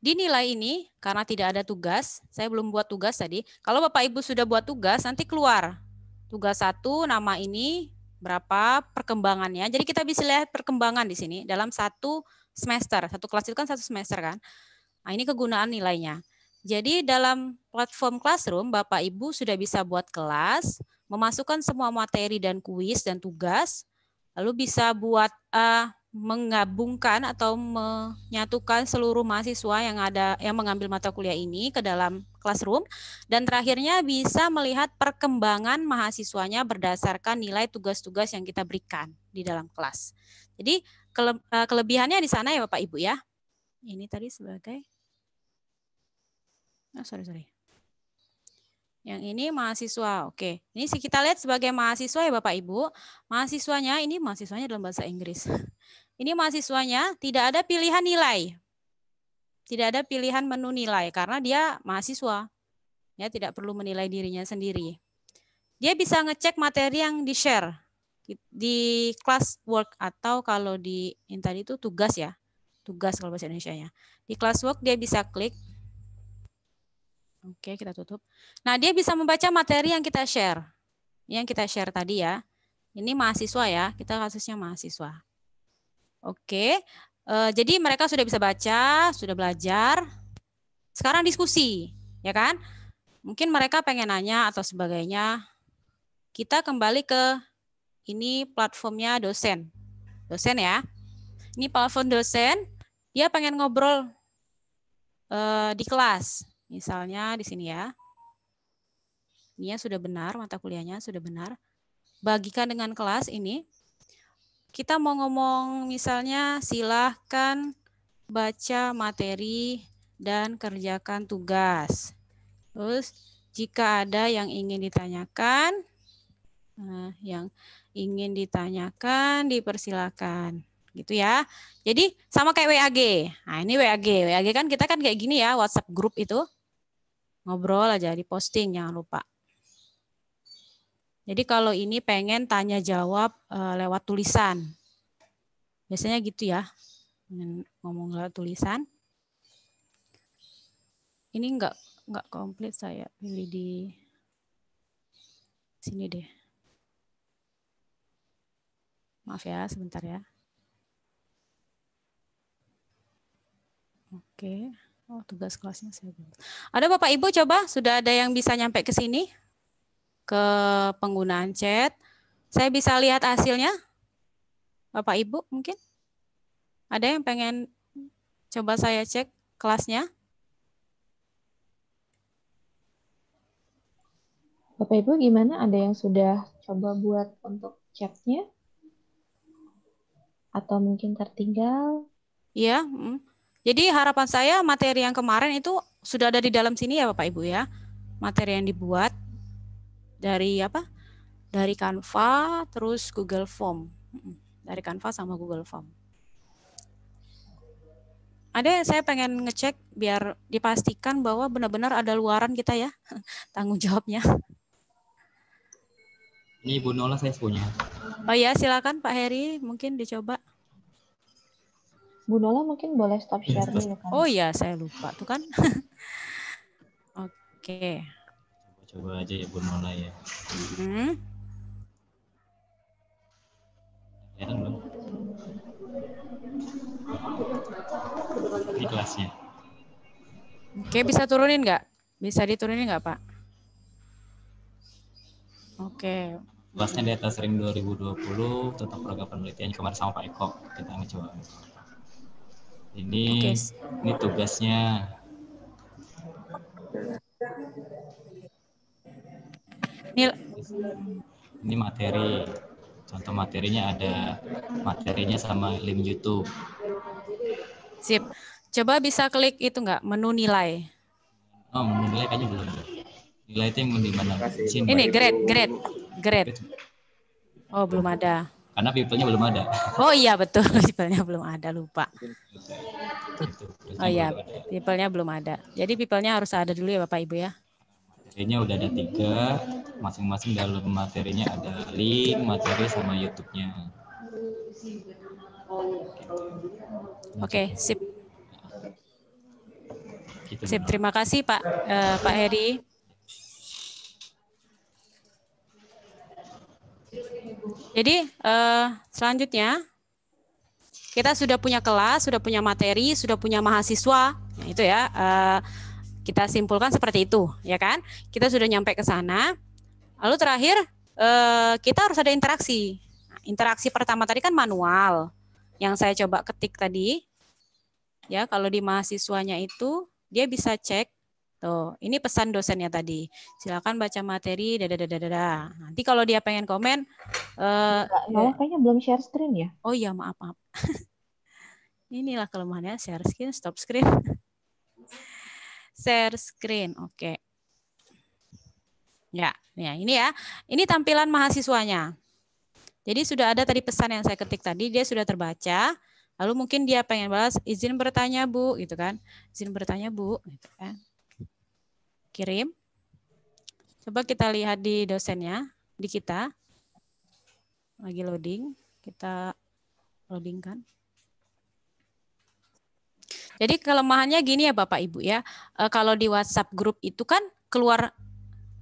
Di nilai ini, karena tidak ada tugas, saya belum buat tugas tadi. Kalau Bapak Ibu sudah buat tugas, nanti keluar. Tugas 1, nama ini, berapa perkembangannya. Jadi kita bisa lihat perkembangan di sini dalam satu semester. Satu kelas itu kan satu semester kan. Nah, ini kegunaan nilainya. Jadi dalam platform Classroom, Bapak Ibu sudah bisa buat kelas, memasukkan semua materi dan kuis dan tugas, lalu bisa buat menggabungkan atau menyatukan seluruh mahasiswa yang mengambil mata kuliah ini ke dalam Classroom, dan terakhirnya bisa melihat perkembangan mahasiswanya berdasarkan nilai tugas-tugas yang kita berikan di dalam kelas. Jadi kelebihannya di sana ya Bapak Ibu ya. Ini tadi sebagai yang ini mahasiswa. Oke, ini kita lihat sebagai mahasiswa ya Bapak Ibu. Mahasiswanya ini mahasiswanya dalam bahasa Inggris. Ini mahasiswanya tidak ada pilihan nilai. Tidak ada pilihan menu nilai karena dia mahasiswa. Ya, tidak perlu menilai dirinya sendiri. Dia bisa ngecek materi yang di-share. di classwork atau kalau di yang tadi itu tugas ya. Tugas kalau bahasa Indonesianya. Di classwork dia bisa klik. Oke, kita tutup. Nah, dia bisa membaca materi yang kita share. Yang kita share tadi ya. Ini mahasiswa ya, kita kasusnya mahasiswa. Oke, jadi mereka sudah bisa baca, sudah belajar. Sekarang diskusi, ya kan? Mungkin mereka pengen nanya atau sebagainya. Kita kembali ke ini platformnya dosen. Dosen ya. Ini platform dosen, dia pengen ngobrol di kelas. Misalnya di sini ya. Ini sudah benar, mata kuliahnya sudah benar. Bagikan dengan kelas ini. Kita mau ngomong misalnya silahkan baca materi dan kerjakan tugas. Terus jika ada yang ingin ditanyakan, dipersilakan. Gitu ya. Jadi sama kayak WAG. Nah ini WAG. WAG kan kita kan kayak gini ya, WhatsApp grup itu. Ngobrol aja, di posting, jangan lupa. Jadi kalau ini pengen tanya jawab lewat tulisan. Biasanya gitu ya. Ngomong lewat tulisan. Ini enggak komplit, saya pilih di sini deh. Maaf ya, sebentar ya. Oke. Oh, tugas kelasnya saya belum. Ada Bapak Ibu coba, sudah ada yang bisa nyampe ke sini? Ke penggunaan chat. Saya bisa lihat hasilnya? Bapak Ibu mungkin? Ada yang pengen coba saya cek kelasnya? Bapak Ibu gimana? Ada yang sudah coba buat untuk chatnya? Atau mungkin tertinggal? Iya. Jadi harapan saya materi yang kemarin itu sudah ada di dalam sini ya Bapak Ibu ya. Materi yang dibuat dari apa? Dari Canva, terus Google Form. Dari Canva sama Google Form. Ada yang saya pengen ngecek biar dipastikan bahwa benar-benar ada luaran kita ya. Tanggung jawabnya. Ini Bu Nola saya punya. Oh ya, silakan Pak Heri, mungkin dicoba. Bu Nola mungkin boleh stop share dulu kan? Oh ya, saya lupa tuh kan. Oke. Coba aja ya Bu Nola ya. Kelihatan belum? Ini kelasnya. Oke, bisa turunin nggak? Bisa diturunin nggak Pak? Oke. Kelasnya data sering 2020 tentang program penelitian kemarin sama Pak Eko. Kita coba. Ini tugasnya. Ini materi. Contoh materinya ada materinya sama link YouTube. Sip. Coba bisa klik itu nggak? Menu nilai. Oh, menu nilai kayaknya belum. Nilai itu yang di mana? Ini grade. Oh, belum ada. Karena people-nya belum ada. Oh iya betul, people-nya belum ada, lupa. Oh iya, people-nya belum ada. Jadi people-nya harus ada dulu ya Bapak Ibu ya. Materinya udah ada 3, masing-masing dalam materinya ada link, materi sama YouTube-nya. Oke, sip. Gitu, sip, terima kasih Pak Heri. Jadi selanjutnya kita sudah punya kelas, sudah punya materi, sudah punya mahasiswa, nah, itu ya. Kita simpulkan seperti itu, ya kan? Kita sudah nyampe ke sana. Lalu terakhir kita harus ada interaksi. Nah, interaksi pertama tadi kan manual, yang saya coba ketik tadi. Ya, kalau di mahasiswanya itu dia bisa cek. Tuh, ini pesan dosennya tadi. Silakan baca materi. Nanti kalau dia pengen komen, malah kayaknya belum share screen ya? Oh iya, maaf. Inilah kelemahannya share screen, stop screen. Share screen, oke. Ya, ini ya. Ini tampilan mahasiswanya. Jadi sudah ada tadi pesan yang saya ketik tadi, dia sudah terbaca. Lalu mungkin dia pengen balas, izin bertanya Bu, gitu kan? Izin bertanya Bu, gitu kan? Kirim. Coba kita lihat di dosennya, di kita. Lagi loading, kita loadingkan. Jadi kelemahannya gini ya Bapak Ibu ya, kalau di WhatsApp grup itu kan keluar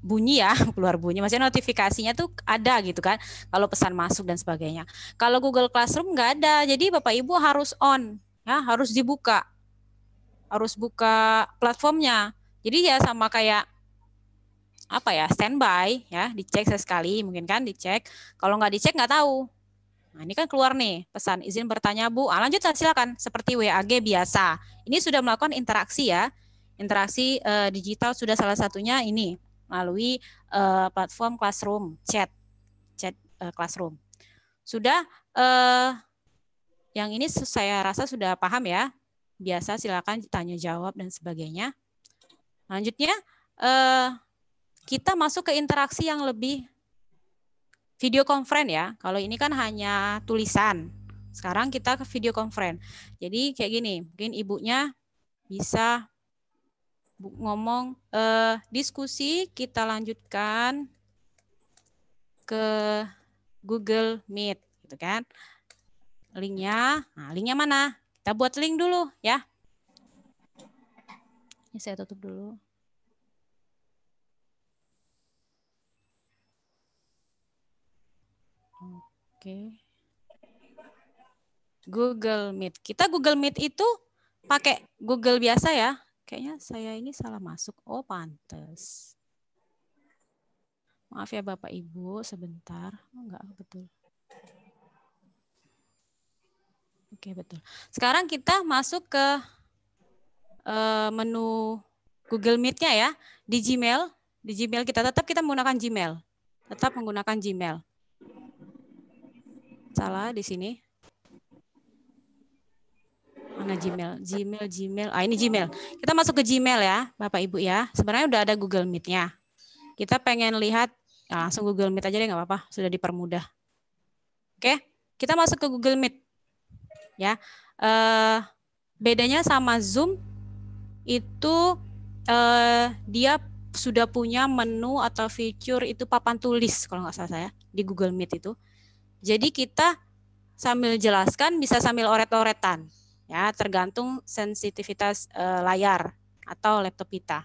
bunyi ya, keluar bunyi, maksudnya notifikasinya tuh ada gitu kan, kalau pesan masuk dan sebagainya. Kalau Google Classroom nggak ada, jadi Bapak Ibu harus on, ya harus dibuka, harus buka platformnya. Jadi ya sama kayak apa ya, standby ya, dicek sesekali mungkin kan, dicek. Kalau nggak dicek nggak tahu. Nah ini kan keluar nih pesan izin bertanya Bu. Lanjut silakan seperti WAG biasa. Ini sudah melakukan interaksi ya, interaksi digital sudah salah satunya ini melalui platform Classroom, chat Classroom. Sudah yang ini saya rasa sudah paham ya. Biasa silakan tanya jawab dan sebagainya. Lanjutnya kita masuk ke interaksi yang lebih video conference ya. Kalau ini kan hanya tulisan. Sekarang kita ke video conference. Jadi kayak gini, mungkin ibunya bisa ngomong diskusi, kita lanjutkan ke Google Meet gitu kan. Linknya, nah linknya mana? Kita buat link dulu ya. Ini saya tutup dulu. Oke. Google Meet. Kita Google Meet itu pakai Google biasa ya. Kayaknya saya ini salah masuk. Oh, pantes. Maaf ya Bapak Ibu, sebentar. Oh, enggak, betul. Oke, betul. Sekarang kita masuk ke menu Google Meet-nya ya. Di Gmail kita tetap menggunakan Gmail. Tetap menggunakan Gmail. Salah di sini. Mana Gmail? Gmail. Ah, ini Gmail. Kita masuk ke Gmail ya, Bapak Ibu ya. Sebenarnya udah ada Google Meet-nya. Kita pengen lihat, ya langsung Google Meet aja deh, nggak apa-apa. Sudah dipermudah. Oke, kita masuk ke Google Meet. Ya, bedanya sama Zoom itu dia sudah punya menu atau fitur itu papan tulis kalau nggak salah saya di Google Meet itu. Jadi kita sambil jelaskan bisa sambil oret-oretan, ya tergantung sensitivitas layar atau laptop kita.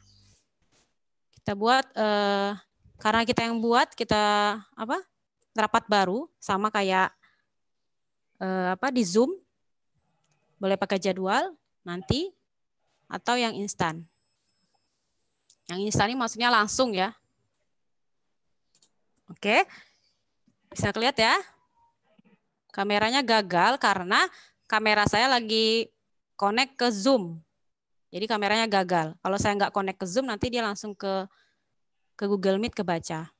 Kita buat karena kita yang buat kita rapat baru sama kayak di Zoom, boleh pakai jadwal nanti atau yang instan. Yang instan ini maksudnya langsung ya. Oke, bisa kelihatan ya. Kameranya gagal karena kamera saya lagi connect ke Zoom. Jadi kameranya gagal. Kalau saya nggak connect ke Zoom, nanti dia langsung ke Google Meet kebaca.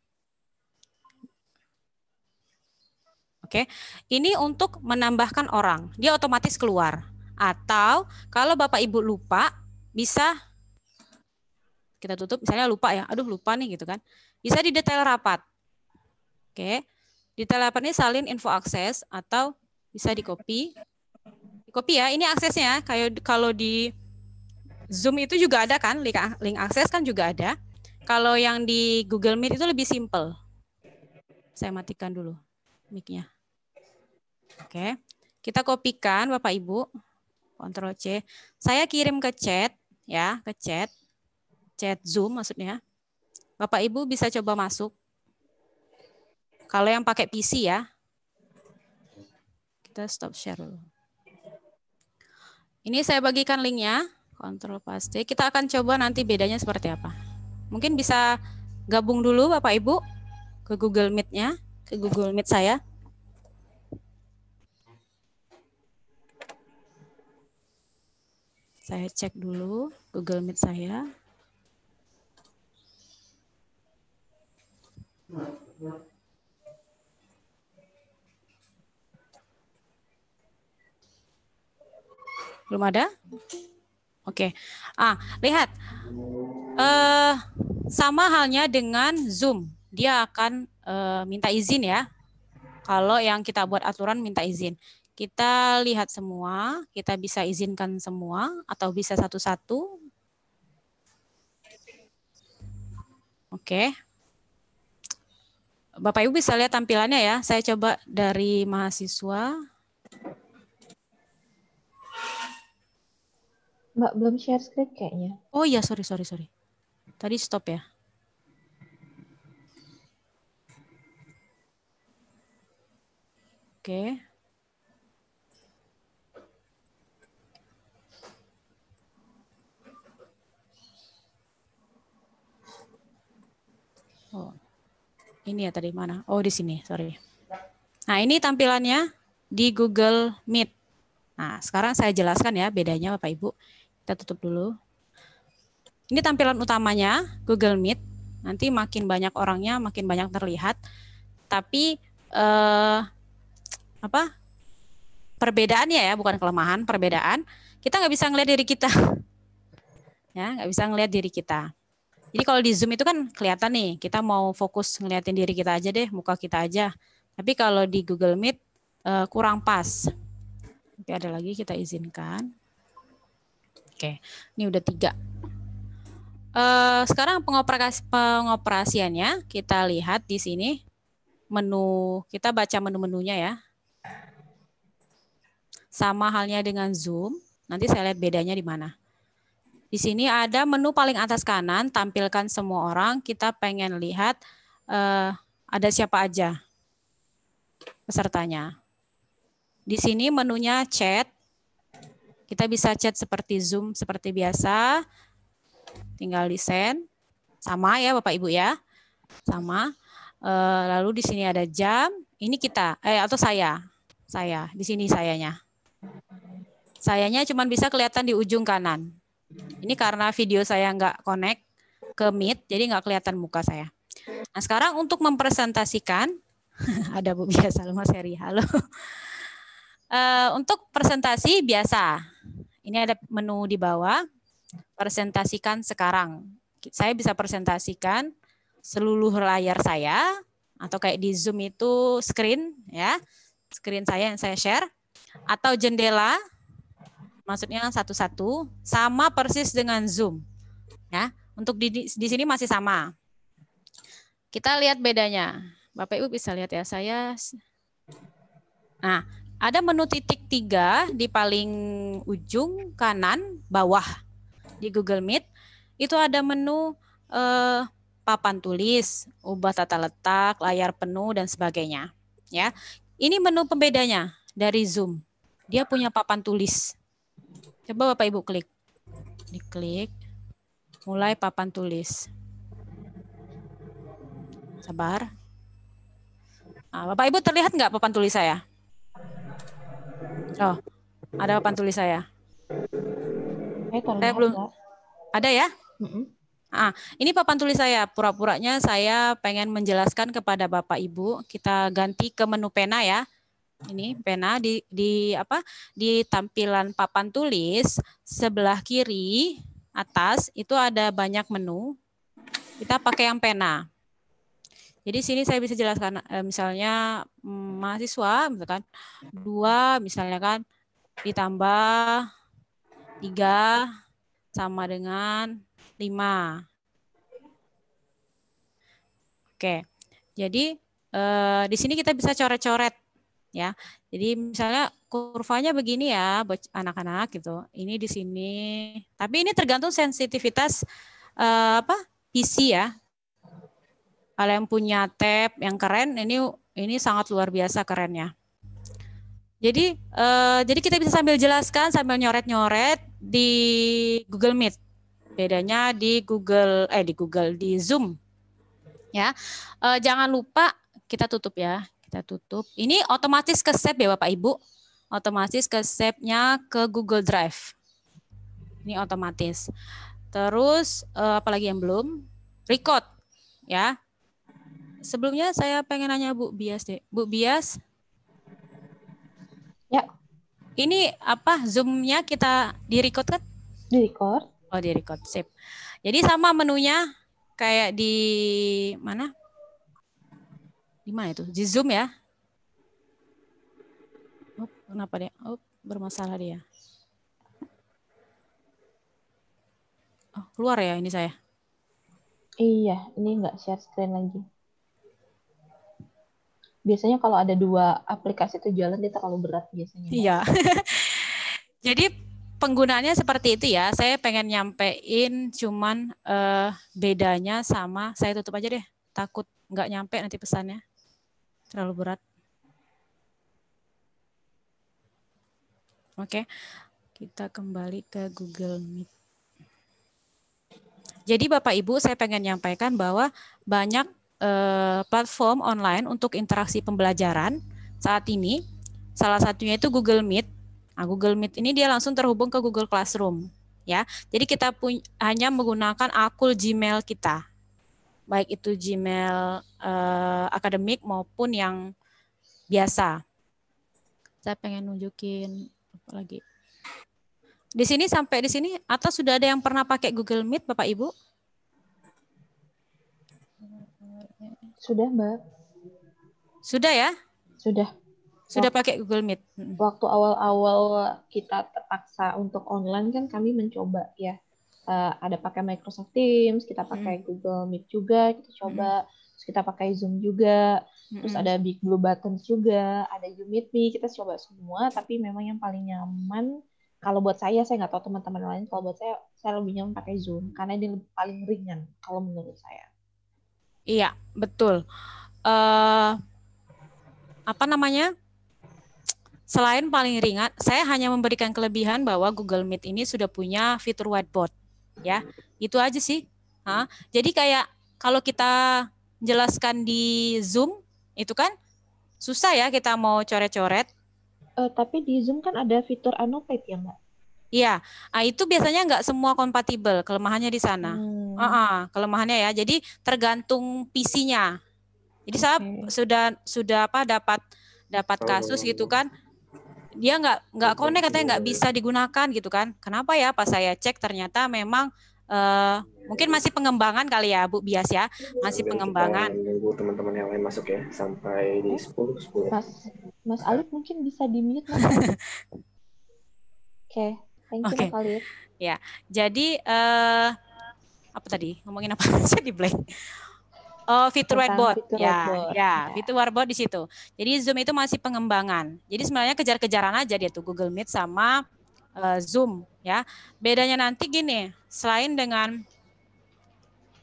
Oke, ini untuk menambahkan orang. Dia otomatis keluar. Atau kalau Bapak Ibu lupa, bisa kita tutup. Misalnya lupa ya, aduh lupa nih gitu kan. Bisa di detail rapat. Oke. Detail rapat ini salin info akses atau bisa di-copy. Di-copy ya, ini aksesnya. Kayak kalau di Zoom itu juga ada kan, link akses kan juga ada. Kalau yang di Google Meet itu lebih simple. Saya matikan dulu mic-nya. Oke. Kita kopikan Bapak Ibu. Ctrl C. Saya kirim ke chat ya, ke chat Zoom maksudnya. Bapak Ibu bisa coba masuk. Kalau yang pakai PC ya, kita stop share dulu. Ini saya bagikan linknya, Ctrl paste. Kita akan coba nanti bedanya seperti apa. Mungkin bisa gabung dulu Bapak Ibu ke Google Meet-nya, ke Google Meet saya. Saya cek dulu Google Meet saya. Belum ada? Oke. Lihat. Sama halnya dengan Zoom. Dia akan minta izin ya. Kalau yang kita buat aturan minta izin. Kita lihat semua, kita bisa izinkan semua atau bisa satu-satu. Oke. Bapak Ibu bisa lihat tampilannya ya. Saya coba dari mahasiswa. Mbak belum share screen kayaknya. Oh iya, sorry. Tadi stop ya. Oke. Oh, ini ya tadi mana? Oh di sini, sorry. Nah ini tampilannya di Google Meet. Nah sekarang saya jelaskan ya bedanya Bapak Ibu. Kita tutup dulu. Ini tampilan utamanya Google Meet. Nanti makin banyak orangnya, makin banyak terlihat. Tapi perbedaannya ya, bukan kelemahan, perbedaan. Kita nggak bisa ngelihat diri kita. Ya, nggak bisa ngelihat diri kita. Jadi kalau di Zoom itu kan kelihatan nih, kita mau fokus ngeliatin diri kita aja deh, muka kita aja. Tapi kalau di Google Meet kurang pas. Oke, ada lagi kita izinkan. Oke, ini udah 3. Sekarang pengoperasiannya kita lihat di sini menu, kita baca menu-menunya ya. Sama halnya dengan Zoom, nanti saya lihat bedanya di mana. Di sini ada menu paling atas kanan, tampilkan semua orang. Kita pengen lihat ada siapa aja pesertanya. Di sini menunya chat. Kita bisa chat seperti Zoom, seperti biasa. Tinggal di send. Sama ya Bapak Ibu ya. Sama. Lalu di sini ada jam. Ini kita, atau saya. Saya, di sini sayanya. Sayanya cuma bisa kelihatan di ujung kanan. Ini karena video saya nggak connect ke Meet, jadi nggak kelihatan muka saya. Nah sekarang untuk mempresentasikan, ada Bu Bia Salma Seri, halo. Untuk presentasi biasa, ini ada menu di bawah, presentasikan sekarang. Saya bisa presentasikan seluruh layar saya, atau kayak di Zoom itu screen, ya, screen saya yang saya share, atau jendela, maksudnya satu-satu, sama persis dengan Zoom. Ya, untuk di sini masih sama. Kita lihat bedanya. Bapak Ibu bisa lihat ya, saya. Nah, ada menu titik 3 di paling ujung kanan bawah di Google Meet. Itu ada menu papan tulis, ubah tata letak, layar penuh dan sebagainya. Ya, ini menu pembedanya dari Zoom. Dia punya papan tulis. Coba Bapak Ibu klik. Diklik. Mulai papan tulis. Sabar. Nah, Bapak Ibu terlihat nggak papan tulis saya? Oh, ada papan tulis saya. Saya belum. Ada ya? Nah, ini papan tulis saya. Pura-puranya saya pengen menjelaskan kepada Bapak Ibu. Kita ganti ke menu pena ya. Ini pena di tampilan papan tulis sebelah kiri atas itu ada banyak menu. Kita pakai yang pena. Jadi sini saya bisa jelaskan misalnya mahasiswa misalkan 2 misalnya kan ditambah 3 sama dengan 5. Oke. Jadi di sini kita bisa coret-coret ya. Jadi misalnya kurvanya begini ya buat anak-anak gitu. Ini di sini. Tapi ini tergantung sensitivitas PC ya. Kalau yang punya tab yang keren ini sangat luar biasa kerennya. Jadi kita bisa sambil jelaskan sambil nyoret-nyoret di Google Meet. Bedanya di di Zoom. Ya. Jangan lupa kita tutup ya. Kita tutup. Ini otomatis ke save ya Bapak Ibu. Otomatis ke save-nya ke Google Drive. Ini otomatis. Terus apalagi yang belum? Record ya. Sebelumnya saya pengen nanya Bu Bias deh. Bu Bias. Ya. Ini Zoom-nya kita di-record kan? Di-record. Oh, di-record. Sip. Jadi sama menunya kayak di mana? Di mana itu? Di Zoom ya. Oh, kenapa dia? Oh, bermasalah dia. Oh, keluar ya ini saya. Iya, ini nggak share screen lagi. Biasanya kalau ada 2 aplikasi itu jalan dia terlalu berat biasanya. Iya. Jadi penggunaannya seperti itu ya. Saya pengen nyampein cuman bedanya sama, saya tutup aja deh. Takut nggak nyampe nanti pesannya. Terlalu berat. Oke, kita kembali ke Google Meet. Jadi Bapak Ibu, saya pengen nyampaikan bahwa banyak platform online untuk interaksi pembelajaran saat ini. Salah satunya itu Google Meet. Nah, Google Meet ini dia langsung terhubung ke Google Classroom, ya. Jadi kita hanya menggunakan akun Gmail kita, baik itu Gmail akademik maupun yang biasa. Saya pengen nunjukin apa lagi. Di sini sampai di sini atau sudah ada yang pernah pakai Google Meet, Bapak Ibu? Sudah, Mbak. Sudah ya? Sudah. Sudah pakai Google Meet. Waktu awal-awal kita terpaksa untuk online kan kami mencoba ya. Ada pakai Microsoft Teams, kita pakai Google Meet juga, kita coba. Terus kita pakai Zoom juga. Terus ada Big Blue Buttons juga, ada You Meet Me, kita coba semua. Tapi memang yang paling nyaman, kalau buat saya nggak tahu teman-teman lain, kalau buat saya lebih nyaman pakai Zoom. Karena ini paling ringan kalau menurut saya. Iya, betul. Apa namanya? Selain paling ringan, saya hanya memberikan kelebihan bahwa Google Meet ini sudah punya fitur whiteboard, ya. Itu aja sih. Jadi kayak kalau kita jelaskan di Zoom, itu kan susah ya kita mau coret-coret. Tapi di Zoom kan ada fitur annotate ya, Mbak? Iya, itu biasanya nggak semua kompatibel, kelemahannya di sana. Kelemahannya ya, jadi tergantung PC-nya. Jadi saya sudah dapat kasus gitu kan. Dia nggak connect, katanya nggak bisa digunakan gitu kan. Kenapa ya? Pas saya cek ternyata memang mungkin masih pengembangan kali ya, Bu Bias ya, masih pengembangan. Nunggu teman-teman yang lain masuk ya, sampai di 10. Mas Alif mungkin bisa di-mute. Oke, thank you Mas Alif. Ya, jadi apa tadi? Ngomongin apa? Jadi blank. Oh, fitur whiteboard. Fitur whiteboard di situ. Jadi Zoom itu masih pengembangan. Jadi sebenarnya kejar-kejaran aja dia tuh Google Meet sama Zoom ya. Bedanya nanti gini, selain dengan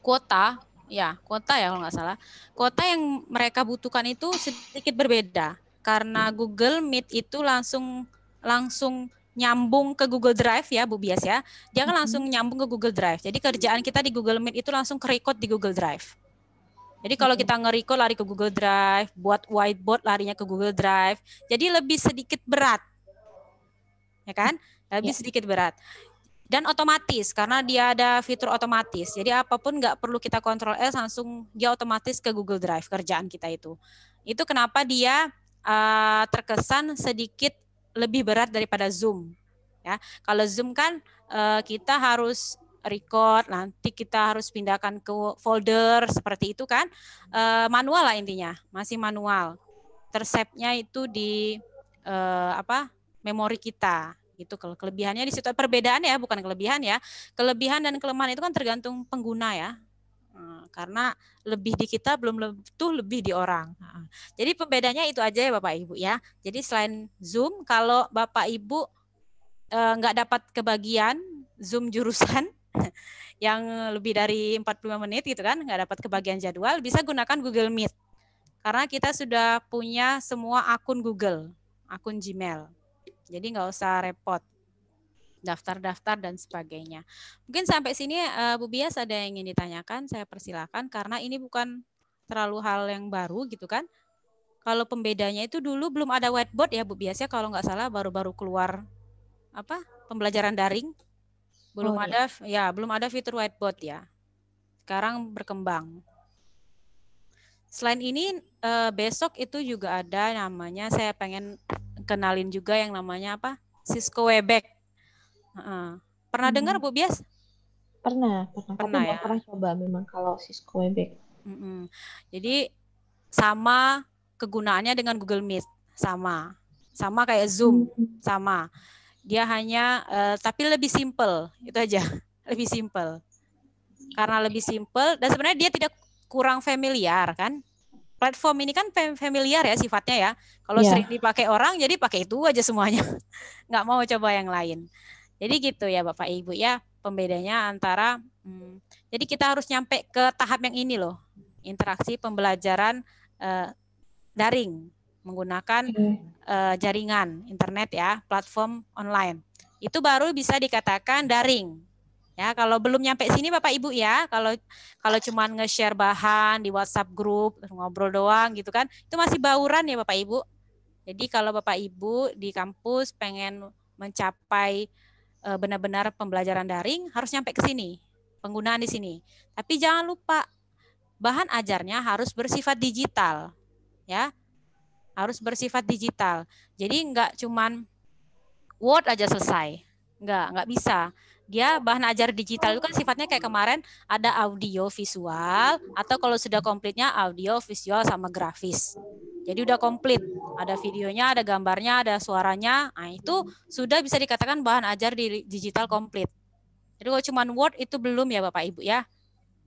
kuota ya kalau nggak salah, kuota yang mereka butuhkan itu sedikit berbeda karena Google Meet itu langsung nyambung ke Google Drive ya, Bu Bias ya. Dia kan langsung nyambung ke Google Drive. Jadi kerjaan kita di Google Meet itu langsung ke-record di Google Drive. Jadi kalau kita nge-record lari ke Google Drive, buat whiteboard larinya ke Google Drive, jadi lebih sedikit berat. Ya kan? Lebih sedikit berat. Dan otomatis, karena dia ada fitur otomatis. Jadi apapun nggak perlu kita kontrol S, langsung dia otomatis ke Google Drive kerjaan kita itu. Itu kenapa dia terkesan sedikit lebih berat daripada Zoom. Ya, kalau Zoom kan kita harus record, nanti kita harus pindahkan ke folder seperti itu kan, manual lah intinya, masih manual. Tersave-nya itu di memori kita. Itu kelebihannya di situ. Perbedaan ya, bukan kelebihan ya. Kelebihan dan kelemahan itu kan tergantung pengguna ya. Karena lebih di kita belum tentu lebih di orang. Jadi pembedanya itu aja ya Bapak Ibu ya. Jadi selain Zoom, kalau Bapak Ibu nggak dapat kebagian Zoom jurusan yang lebih dari 45 menit gitu kan, nggak dapat kebagian jadwal, bisa gunakan Google Meet. Karena kita sudah punya semua akun Google, akun Gmail. Jadi nggak usah repot, daftar-daftar dan sebagainya. Mungkin sampai sini Bu Bias ada yang ingin ditanyakan, saya persilakan karena ini bukan terlalu hal yang baru gitu kan. Kalau pembedanya itu dulu belum ada whiteboard ya Bu Bias ya, kalau nggak salah baru-baru keluar pembelajaran daring. Belum ada fitur whiteboard ya. Sekarang berkembang. Selain ini besok itu juga ada namanya, saya pengen kenalin juga yang namanya Cisco Webex. Pernah dengar Bu Bias? Pernah ya. Pernah coba memang kalau Cisco Webex. Jadi sama kegunaannya dengan Google Meet, sama kayak Zoom, sama. Dia hanya tapi lebih simple, itu aja, lebih simple. Karena lebih simple dan sebenarnya dia tidak kurang familiar kan. platform ini kan familiar ya sifatnya ya. Kalau sering dipakai orang, jadi pakai itu aja semuanya. Nggak mau coba yang lain. Jadi gitu ya Bapak Ibu ya, pembedanya antara, jadi kita harus nyampe ke tahap yang ini loh, interaksi pembelajaran daring menggunakan jaringan internet ya, platform online. Itu baru bisa dikatakan daring. Ya, kalau belum nyampe sini Bapak Ibu ya, kalau cuman nge-share bahan di WhatsApp grup, ngobrol doang gitu kan, itu masih bauran ya Bapak Ibu. Jadi kalau Bapak Ibu di kampus pengen mencapai benar-benar pembelajaran daring, harus nyampe ke sini, penggunaan di sini. Tapi jangan lupa bahan ajarnya harus bersifat digital, ya, harus bersifat digital. Jadi enggak cuman Word aja selesai, enggak bisa. Dia bahan ajar digital itu kan sifatnya kayak kemarin ada audio visual atau kalau sudah komplitnya audio visual sama grafis. Jadi udah komplit, ada videonya, ada gambarnya, ada suaranya. Nah, itu sudah bisa dikatakan bahan ajar di digital komplit. Jadi kalau cuma Word itu belum ya Bapak Ibu ya.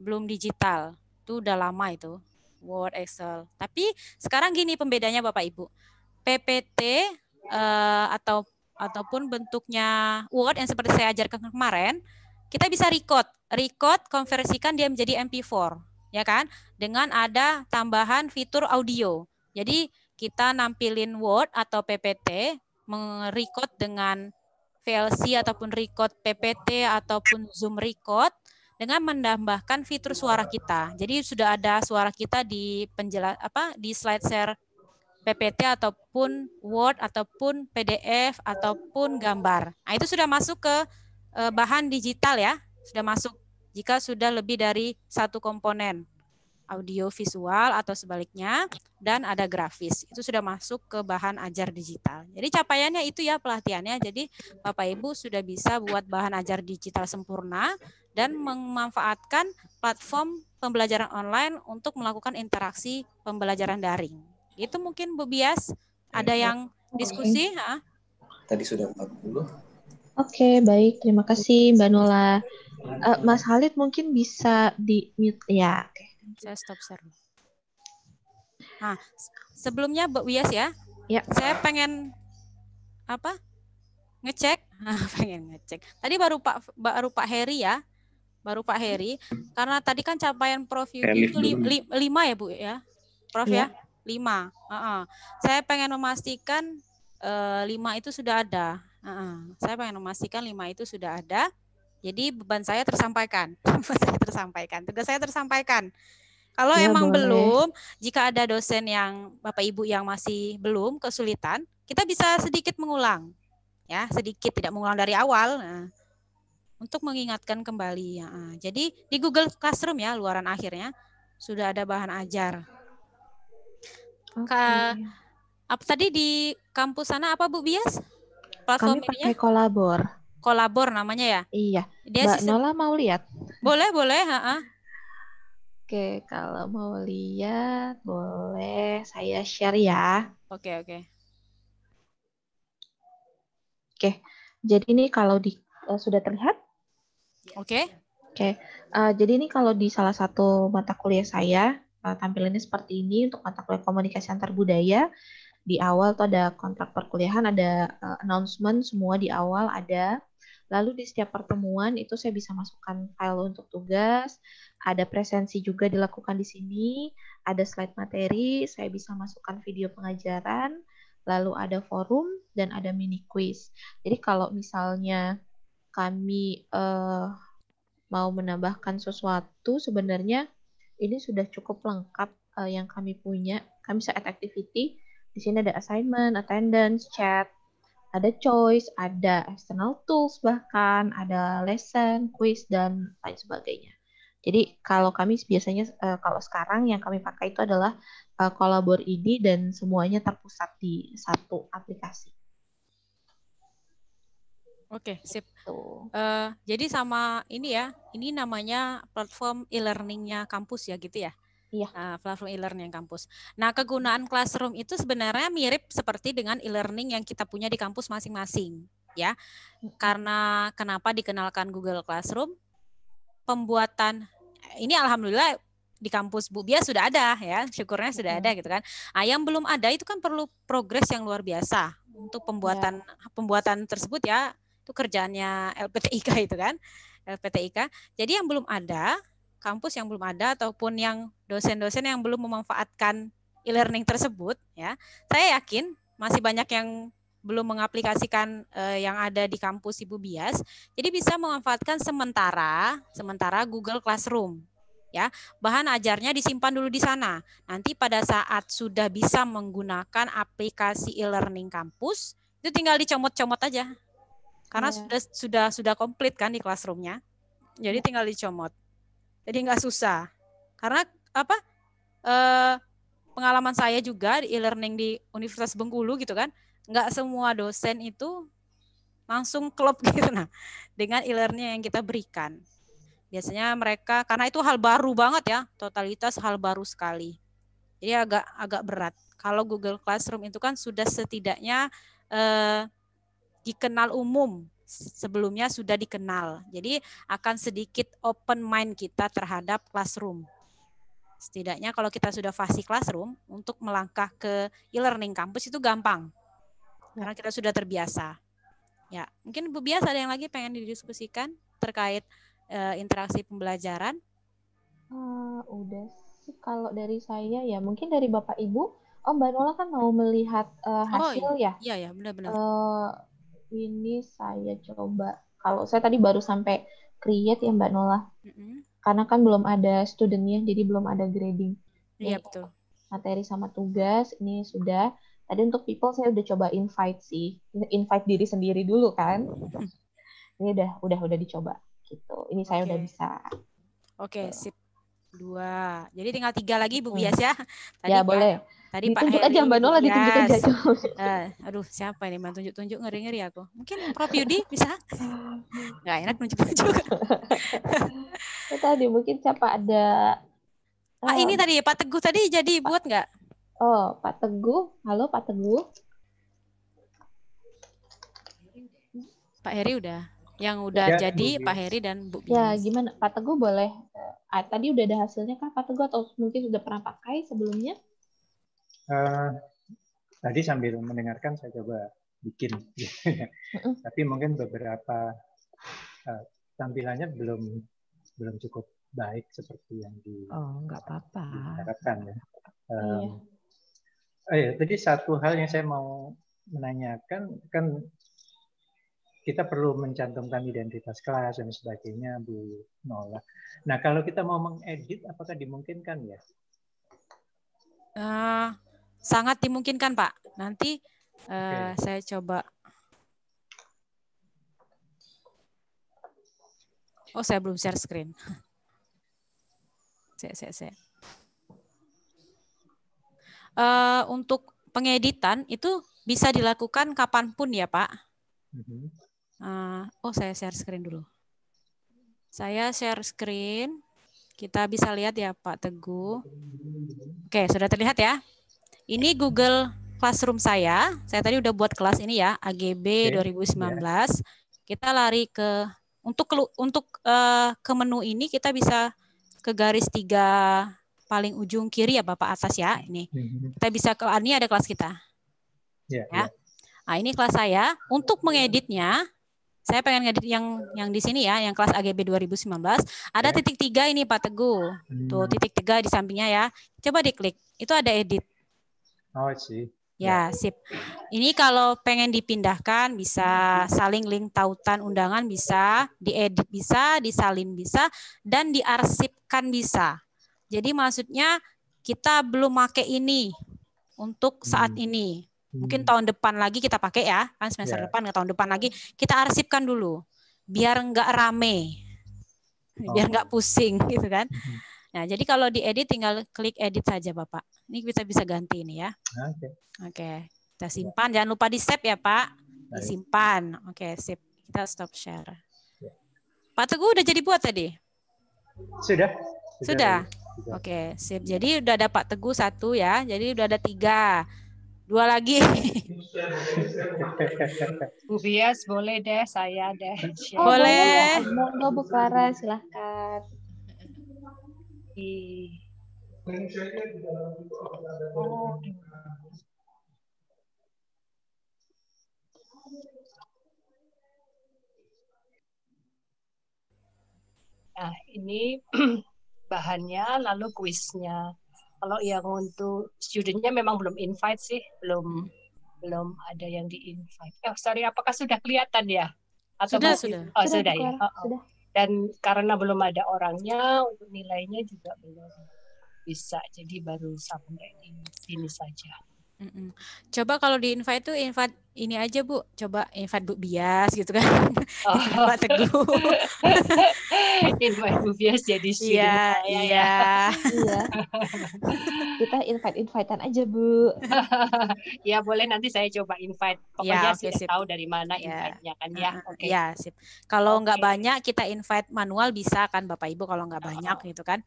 Belum digital. Itu udah lama itu. Word, Excel. Tapi sekarang gini pembedanya Bapak Ibu. PPT ataupun bentuknya Word yang seperti saya ajarkan kemarin, kita bisa record, konversikan dia menjadi MP4, ya kan? Dengan ada tambahan fitur audio. Jadi kita nampilin Word atau PPT, merecord dengan VLC ataupun record PPT ataupun Zoom record dengan menambahkan fitur suara kita. Jadi sudah ada suara kita di di slide share PPT ataupun Word ataupun PDF ataupun gambar. Nah, itu sudah masuk ke bahan digital ya, sudah masuk jika sudah lebih dari satu komponen audio visual atau sebaliknya dan ada grafis. Itu sudah masuk ke bahan ajar digital. Jadi capaiannya itu ya pelatihannya. Jadi Bapak Ibu sudah bisa buat bahan ajar digital sempurna dan memanfaatkan platform pembelajaran online untuk melakukan interaksi pembelajaran daring. Itu mungkin Bu Bias, ada yang diskusi? Tadi sudah 40. Oke, baik. Terima kasih Mbak Nola. Mas Khalid mungkin bisa di-mute ya. Saya stop share. Nah, sebelumnya Bu Bias ya, saya pengen ngecek. Pengen ngecek. Tadi baru Pak Heri ya. Baru Pak Heri. Karena tadi kan capaian Prof Yudi itu 5 ya Bu ya. Prof ya? 5. Saya pengen memastikan 5 itu sudah ada. Saya pengen memastikan 5 itu sudah ada. Jadi beban saya tersampaikan. Tugas saya tersampaikan. Kalau emang boleh. Belum, jika ada dosen yang Bapak Ibu yang masih belum kesulitan, kita bisa sedikit mengulang. Ya, sedikit, tidak mengulang dari awal. Untuk mengingatkan kembali. Jadi di Google Classroom ya, luaran akhirnya sudah ada bahan ajar. Apa tadi di kampus sana apa Bu Bias? Platform kami pakai Kolabor. Kolabor namanya ya? Iya. Mbak Nola mau lihat? Boleh. Oke, kalau mau lihat boleh saya share ya. Oke. Oke. Jadi ini kalau sudah terlihat? Oke. Jadi ini kalau di salah satu mata kuliah saya tampilannya seperti ini untuk mata kuliah komunikasi antar budaya. Di awal tuh ada kontrak perkuliahan, ada announcement semua di awal ada. Lalu di setiap pertemuan itu saya bisa masukkan file untuk tugas, ada presensi juga dilakukan di sini, ada slide materi, saya bisa masukkan video pengajaran, lalu ada forum dan ada mini quiz. Jadi kalau misalnya kami mau menambahkan sesuatu, sebenarnya ini sudah cukup lengkap yang kami punya. Kami bisa add activity. Di sini ada assignment, attendance, chat, ada choice, ada external tools bahkan, ada lesson, quiz, dan lain sebagainya. Jadi kalau kami biasanya, kalau sekarang yang kami pakai itu adalah Kolabor ID dan semuanya terpusat di satu aplikasi. Oke, sip. Jadi sama ini ya, ini namanya platform e-learning-nya kampus ya gitu ya? Iya. Platform e-learning kampus. Nah, kegunaan Classroom itu sebenarnya mirip seperti dengan e-learning yang kita punya di kampus masing-masing, ya. Karena kenapa dikenalkan Google Classroom? Pembuatan ini alhamdulillah di kampus Bu Bia sudah ada ya, syukurnya sudah ada gitu kan. Yang belum ada itu kan perlu progres yang luar biasa untuk pembuatan tersebut ya, itu kerjaannya LPTIK itu kan, LPTIK. Jadi yang belum ada, kampus yang belum ada ataupun yang dosen-dosen yang belum memanfaatkan e-learning tersebut ya, saya yakin masih banyak yang belum mengaplikasikan yang ada di kampus Ibu Bias. Jadi bisa memanfaatkan sementara Google Classroom. Ya, bahan ajarnya disimpan dulu di sana. Nanti pada saat sudah bisa menggunakan aplikasi e-learning kampus, itu tinggal dicomot-comot aja. Karena sudah komplit kan di classroom-nya. Jadi tinggal dicomot. Jadi nggak susah. Karena apa? Pengalaman saya juga di e-learning di Universitas Bengkulu gitu kan, nggak semua dosen itu langsung klop gitu nah dengan e-learning yang kita berikan. Biasanya mereka, karena itu hal baru banget ya, totalitas hal baru sekali. Jadi agak berat. Kalau Google Classroom itu kan sudah setidaknya dikenal umum, sebelumnya sudah dikenal. Jadi akan sedikit open mind kita terhadap Classroom. Setidaknya kalau kita sudah fasih Classroom, untuk melangkah ke e-learning kampus itu gampang. Karena kita sudah terbiasa. Ya, mungkin Bu Bias ada yang lagi pengen didiskusikan terkait interaksi pembelajaran? Udah sih kalau dari saya ya, mungkin dari Bapak Ibu. Mbak Nola kan mau melihat hasil ya? Iya, benar-benar. Ini saya coba, kalau saya tadi baru sampai create ya Mbak Nola. Karena kan belum ada studentnya, jadi belum ada grading. Iya, betul. Materi sama tugas, ini sudah. Tadi untuk people saya udah coba invite sih. Invite diri sendiri dulu kan. Ini udah dicoba. Gitu. Ini saya udah bisa. Oke, sip. 2. Jadi tinggal 3 lagi Bu Bias ya. Tadi ya boleh. Tadi ditunjuk Pak aja Mbak Nola, ditunjuk aja. Aduh, siapa ini Mbak tunjuk-tunjuk, ngeri-ngeri aku. Mungkin Prof Yudi bisa? Nggak enak tunjuk-tunjuk. Tadi mungkin siapa ada. Ini tadi Pak Teguh tadi jadi buat nggak? Pak Teguh. Halo Pak Teguh. Pak Heri udah. Yang udah jadi Pak Heri dan Bu Bias. Ya, gimana? Pak Teguh boleh. Tadi udah ada hasilnya kah Pak Teguh, atau mungkin sudah pernah pakai sebelumnya? Tadi sambil mendengarkan saya coba bikin. Tapi mungkin beberapa tampilannya belum cukup baik seperti yang nggak apa-apa. diharapkan ya. Tadi satu hal yang saya mau menanyakan, kan kita perlu mencantumkan identitas kelas dan sebagainya, Bu Nola. Nah, kalau kita mau mengedit, apakah dimungkinkan ya? Sangat dimungkinkan, Pak. Nanti saya coba. Saya belum share screen. Saya. Untuk pengeditan itu bisa dilakukan kapanpun ya, Pak. Saya share screen dulu. Saya share screen. Kita bisa lihat ya Pak Teguh. Oke, sudah terlihat ya. Ini Google Classroom saya. Saya tadi udah buat kelas ini ya, AGB 2019. Kita lari ke ke menu ini, kita bisa ke garis 3 paling ujung kiri ya Bapak, atas ya. Ini. Kita bisa ke ini ada kelas kita. Ya. Nah, ini kelas saya. Untuk mengeditnya, saya pengen ngedit yang di sini ya, yang kelas AGB 2019. Ada titik 3 ini Pak Teguh. Tuh titik 3 di sampingnya ya. Coba diklik. Itu ada edit. Sih. Ya, sip. Ini kalau pengen dipindahkan bisa, saling link tautan undangan bisa, diedit bisa, disalin bisa, dan diarsipkan bisa. Jadi maksudnya kita belum pakai ini untuk saat ini. Mungkin tahun depan lagi kita pakai ya, kan semester depan atau tahun depan lagi, kita arsipkan dulu biar nggak rame, biar nggak pusing gitu kan. Nah, jadi kalau diedit tinggal klik edit saja Bapak. Ini kita bisa ganti ini ya. Oke, kita simpan, jangan lupa di save ya Pak, disimpan. Oke, sip, kita stop share. Pak Teguh udah jadi buat tadi? Sudah. Oke, sip. Jadi udah ada Pak Teguh 1 ya, jadi udah ada 3. 2 lagi. Bu Bias boleh deh, saya deh. Boleh. Monggo Bu Clara, silahkan. Oh. Nah, ini bahannya, lalu kuisnya. Kalau yang untuk studentnya memang belum invite sih, belum ada yang di-invite. Sorry, apakah sudah kelihatan ya? Atau Sudah, masih? sudah. Oh, sudah ya. Sudah. Dan karena belum ada orangnya, untuk nilainya juga belum bisa. Jadi baru sampai di sini saja. Coba kalau di invite tuh invite ini aja Bu, coba invite Bu Bias gitu kan. Invite Pak Teguh. Invite Bu Bias jadi student saya Iya. Iya. Kita invite-invitean aja Bu. Ya boleh, nanti saya coba invite. Pokoknya sudah tahu dari mana invite-nya kan ya. Oke. Ya, sip. Kalau nggak banyak kita invite manual bisa kan Bapak Ibu, kalau nggak banyak gitu kan.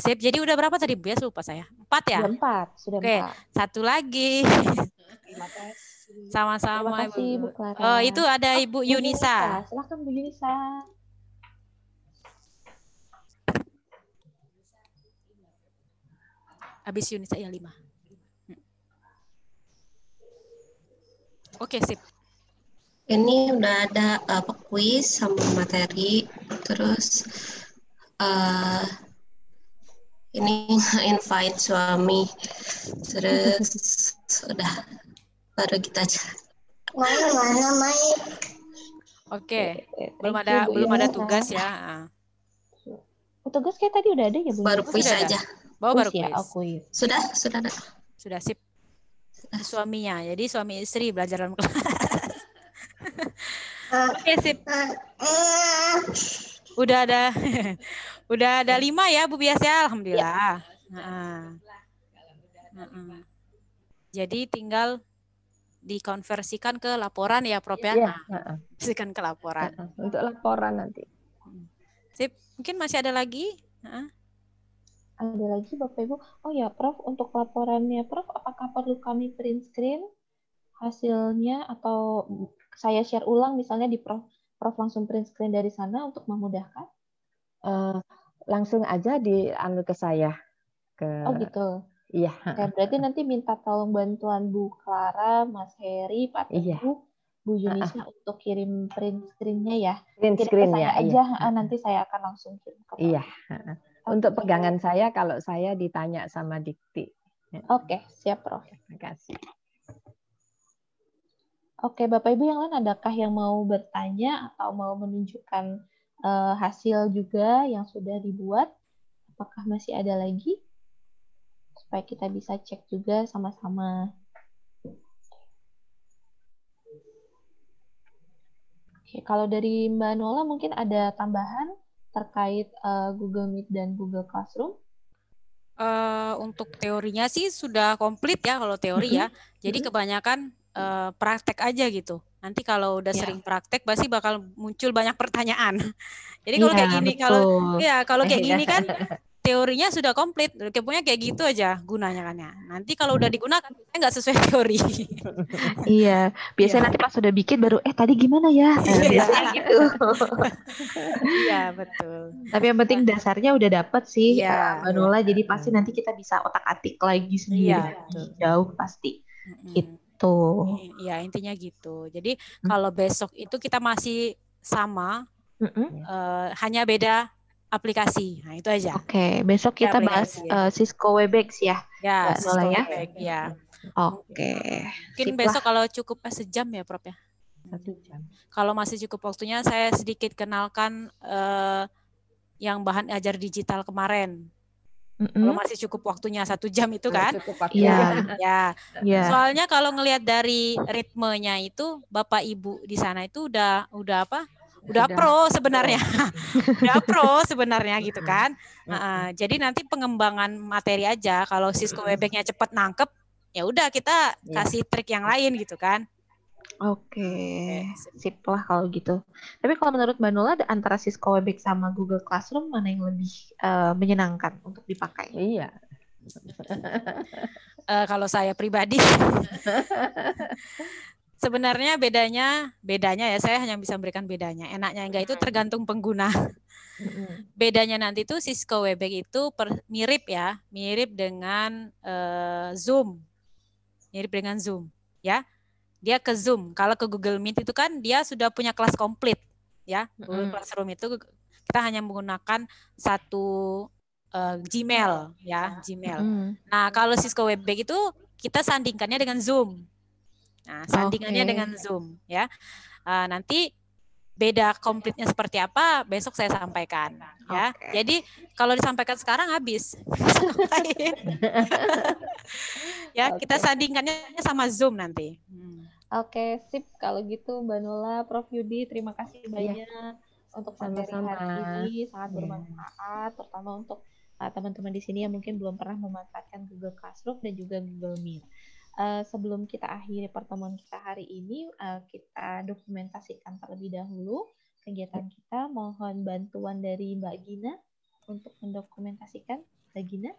Sip. Jadi udah berapa tadi Bu ya? Lupa saya. 4 ya? Sudah 4. Oke, 1 lagi. Terima kasih. Sama-sama Terima kasih, Ibu. Bu Clara. Oh, itu ada Ibu Yunisa. Silakan Bu Yunisa. Habis Yunisa yang 5. Oke, sip. Ini udah ada kuis sama materi, terus ini invite suami, terus udah baru kita mana main. Oke, belum ada tugas ya. Tugas kayak tadi udah ada ya Bu? Baru kuis aja. Baru kuis. Kuis. Sudah ada. Sudah sip. Suaminya, jadi suami istri belajar dalam kelas. Oke, sip. Udah ada 5 ya Bu Bias ya, alhamdulillah. Jadi tinggal dikonversikan ke laporan ya Prof ya. Konversikan ke laporan. Untuk laporan nanti. Sip, mungkin masih ada lagi? Ada lagi Bapak Ibu. Oh ya Prof, untuk laporannya Prof, apakah perlu kami print screen hasilnya atau saya share ulang misalnya di Prof langsung print screen dari sana untuk memudahkan? Langsung aja ke saya. Oh gitu. Iya. Berarti nanti minta tolong bantuan Bu Clara, Mas Heri, Pak Teguh, Bu Yunisa untuk kirim print screen-nya ya. Print screen ya. Aja, nanti saya akan langsung kirim ke Pak. Iya. Untuk pegangan saya kalau saya ditanya sama Dikti. Oke, siap Prof. Terima kasih. Oke, Bapak Ibu yang lain adakah yang mau bertanya atau mau menunjukkan hasil juga yang sudah dibuat? Apakah masih ada lagi? Supaya kita bisa cek juga sama-sama. Oke, kalau dari Mbak Nola mungkin ada tambahan terkait Google Meet dan Google Classroom? Untuk teorinya sih sudah komplit ya kalau teori ya. Jadi kebanyakan praktek aja gitu. Nanti kalau udah sering praktek pasti bakal muncul banyak pertanyaan. Jadi kalau kayak gini, kalau kayak gini kan teorinya sudah komplit, pokoknya kayak gitu aja gunanya kan ya. Nanti kalau udah digunakan nggak sesuai teori. Iya, biasanya nanti pas sudah bikin baru tadi gimana ya? Biasanya gitu. Iya betul. Tapi yang penting dasarnya udah dapet sih, Mbak Nola. Jadi pasti nanti kita bisa otak-atik lagi sendiri, jauh pasti. Gitu. Iya intinya gitu. Jadi kalau besok itu kita masih sama, hanya beda aplikasi. Nah, itu aja. Oke, besok kita bahas Cisco Webex ya. Ya, Cisco Webex ya. Oke. Mungkin besok kalau cukup sejam ya, Prof ya. 1 jam. Kalau masih cukup waktunya saya sedikit kenalkan yang bahan ajar digital kemarin. Kalau masih cukup waktunya 1 jam itu kan? Ya. Soalnya kalau ngelihat dari ritmenya itu Bapak Ibu di sana itu udah apa? Udah pro sebenarnya. Udah pro sebenarnya gitu kan. Jadi nanti pengembangan materi aja. Kalau Cisco Webex-nya cepat nangkep, ya udah kita kasih trik yang lain gitu kan. Oke, sip lah kalau gitu. Tapi kalau menurut Mbak Nola antara Cisco Webex sama Google Classroom mana yang lebih menyenangkan untuk dipakai? Iya. Kalau saya pribadi Sebenarnya bedanya ya, saya hanya bisa memberikan bedanya. Enaknya enggak itu tergantung pengguna. Bedanya nanti itu Cisco Webex itu mirip dengan Zoom. Mirip dengan Zoom, ya. Dia ke Zoom. Kalau ke Google Meet itu kan dia sudah punya kelas komplit, ya. Google Classroom itu kita hanya menggunakan satu Gmail, ya, Gmail. Nah, kalau Cisco Webex itu kita sandingkannya dengan Zoom. Nah, sandingannya dengan Zoom, ya. Nanti beda komplitnya seperti apa besok saya sampaikan, ya. Jadi kalau disampaikan sekarang habis. Ya, kita sandingkannya sama Zoom nanti. Oke, sip. Kalau gitu Mbak Nola, Prof Yudi, terima kasih banyak untuk materi hari ini, sangat bermanfaat, terutama untuk teman-teman di sini yang mungkin belum pernah memanfaatkan Google Classroom dan juga Google Meet. Sebelum kita akhiri pertemuan kita hari ini, kita dokumentasikan terlebih dahulu kegiatan kita. Mohon bantuan dari Mbak Gina untuk mendokumentasikan. Mbak Gina?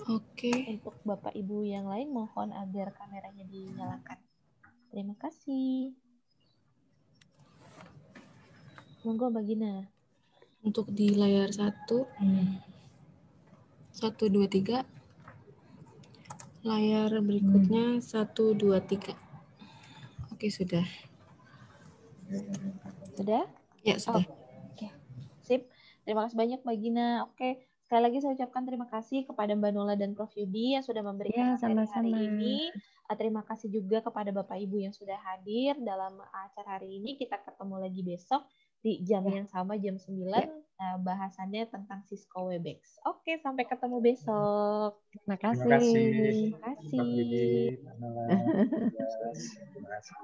Oke. Untuk Bapak Ibu yang lain, mohon agar kameranya dinyalakan. Terima kasih. Monggo Mbak Gina. Untuk di layar 1, 1, 2, 3. Layar berikutnya 1, 2, 3. Oke, sudah. Sudah? Ya, sudah. Oke. Sip. Terima kasih banyak Mbak Gina. Oke, sekali lagi saya ucapkan terima kasih kepada Mbak Nola dan Prof Yudi yang sudah memberikan materi hari ini. Terima kasih juga kepada Bapak Ibu yang sudah hadir dalam acara hari ini. Kita ketemu lagi besok di jam yang sama, jam 9. Bahasannya tentang Cisco Webex. Oke, sampai ketemu besok. Terima kasih. Terima kasih. Terima kasih. Prof Yudi, Mbak Nola. Terima kasih.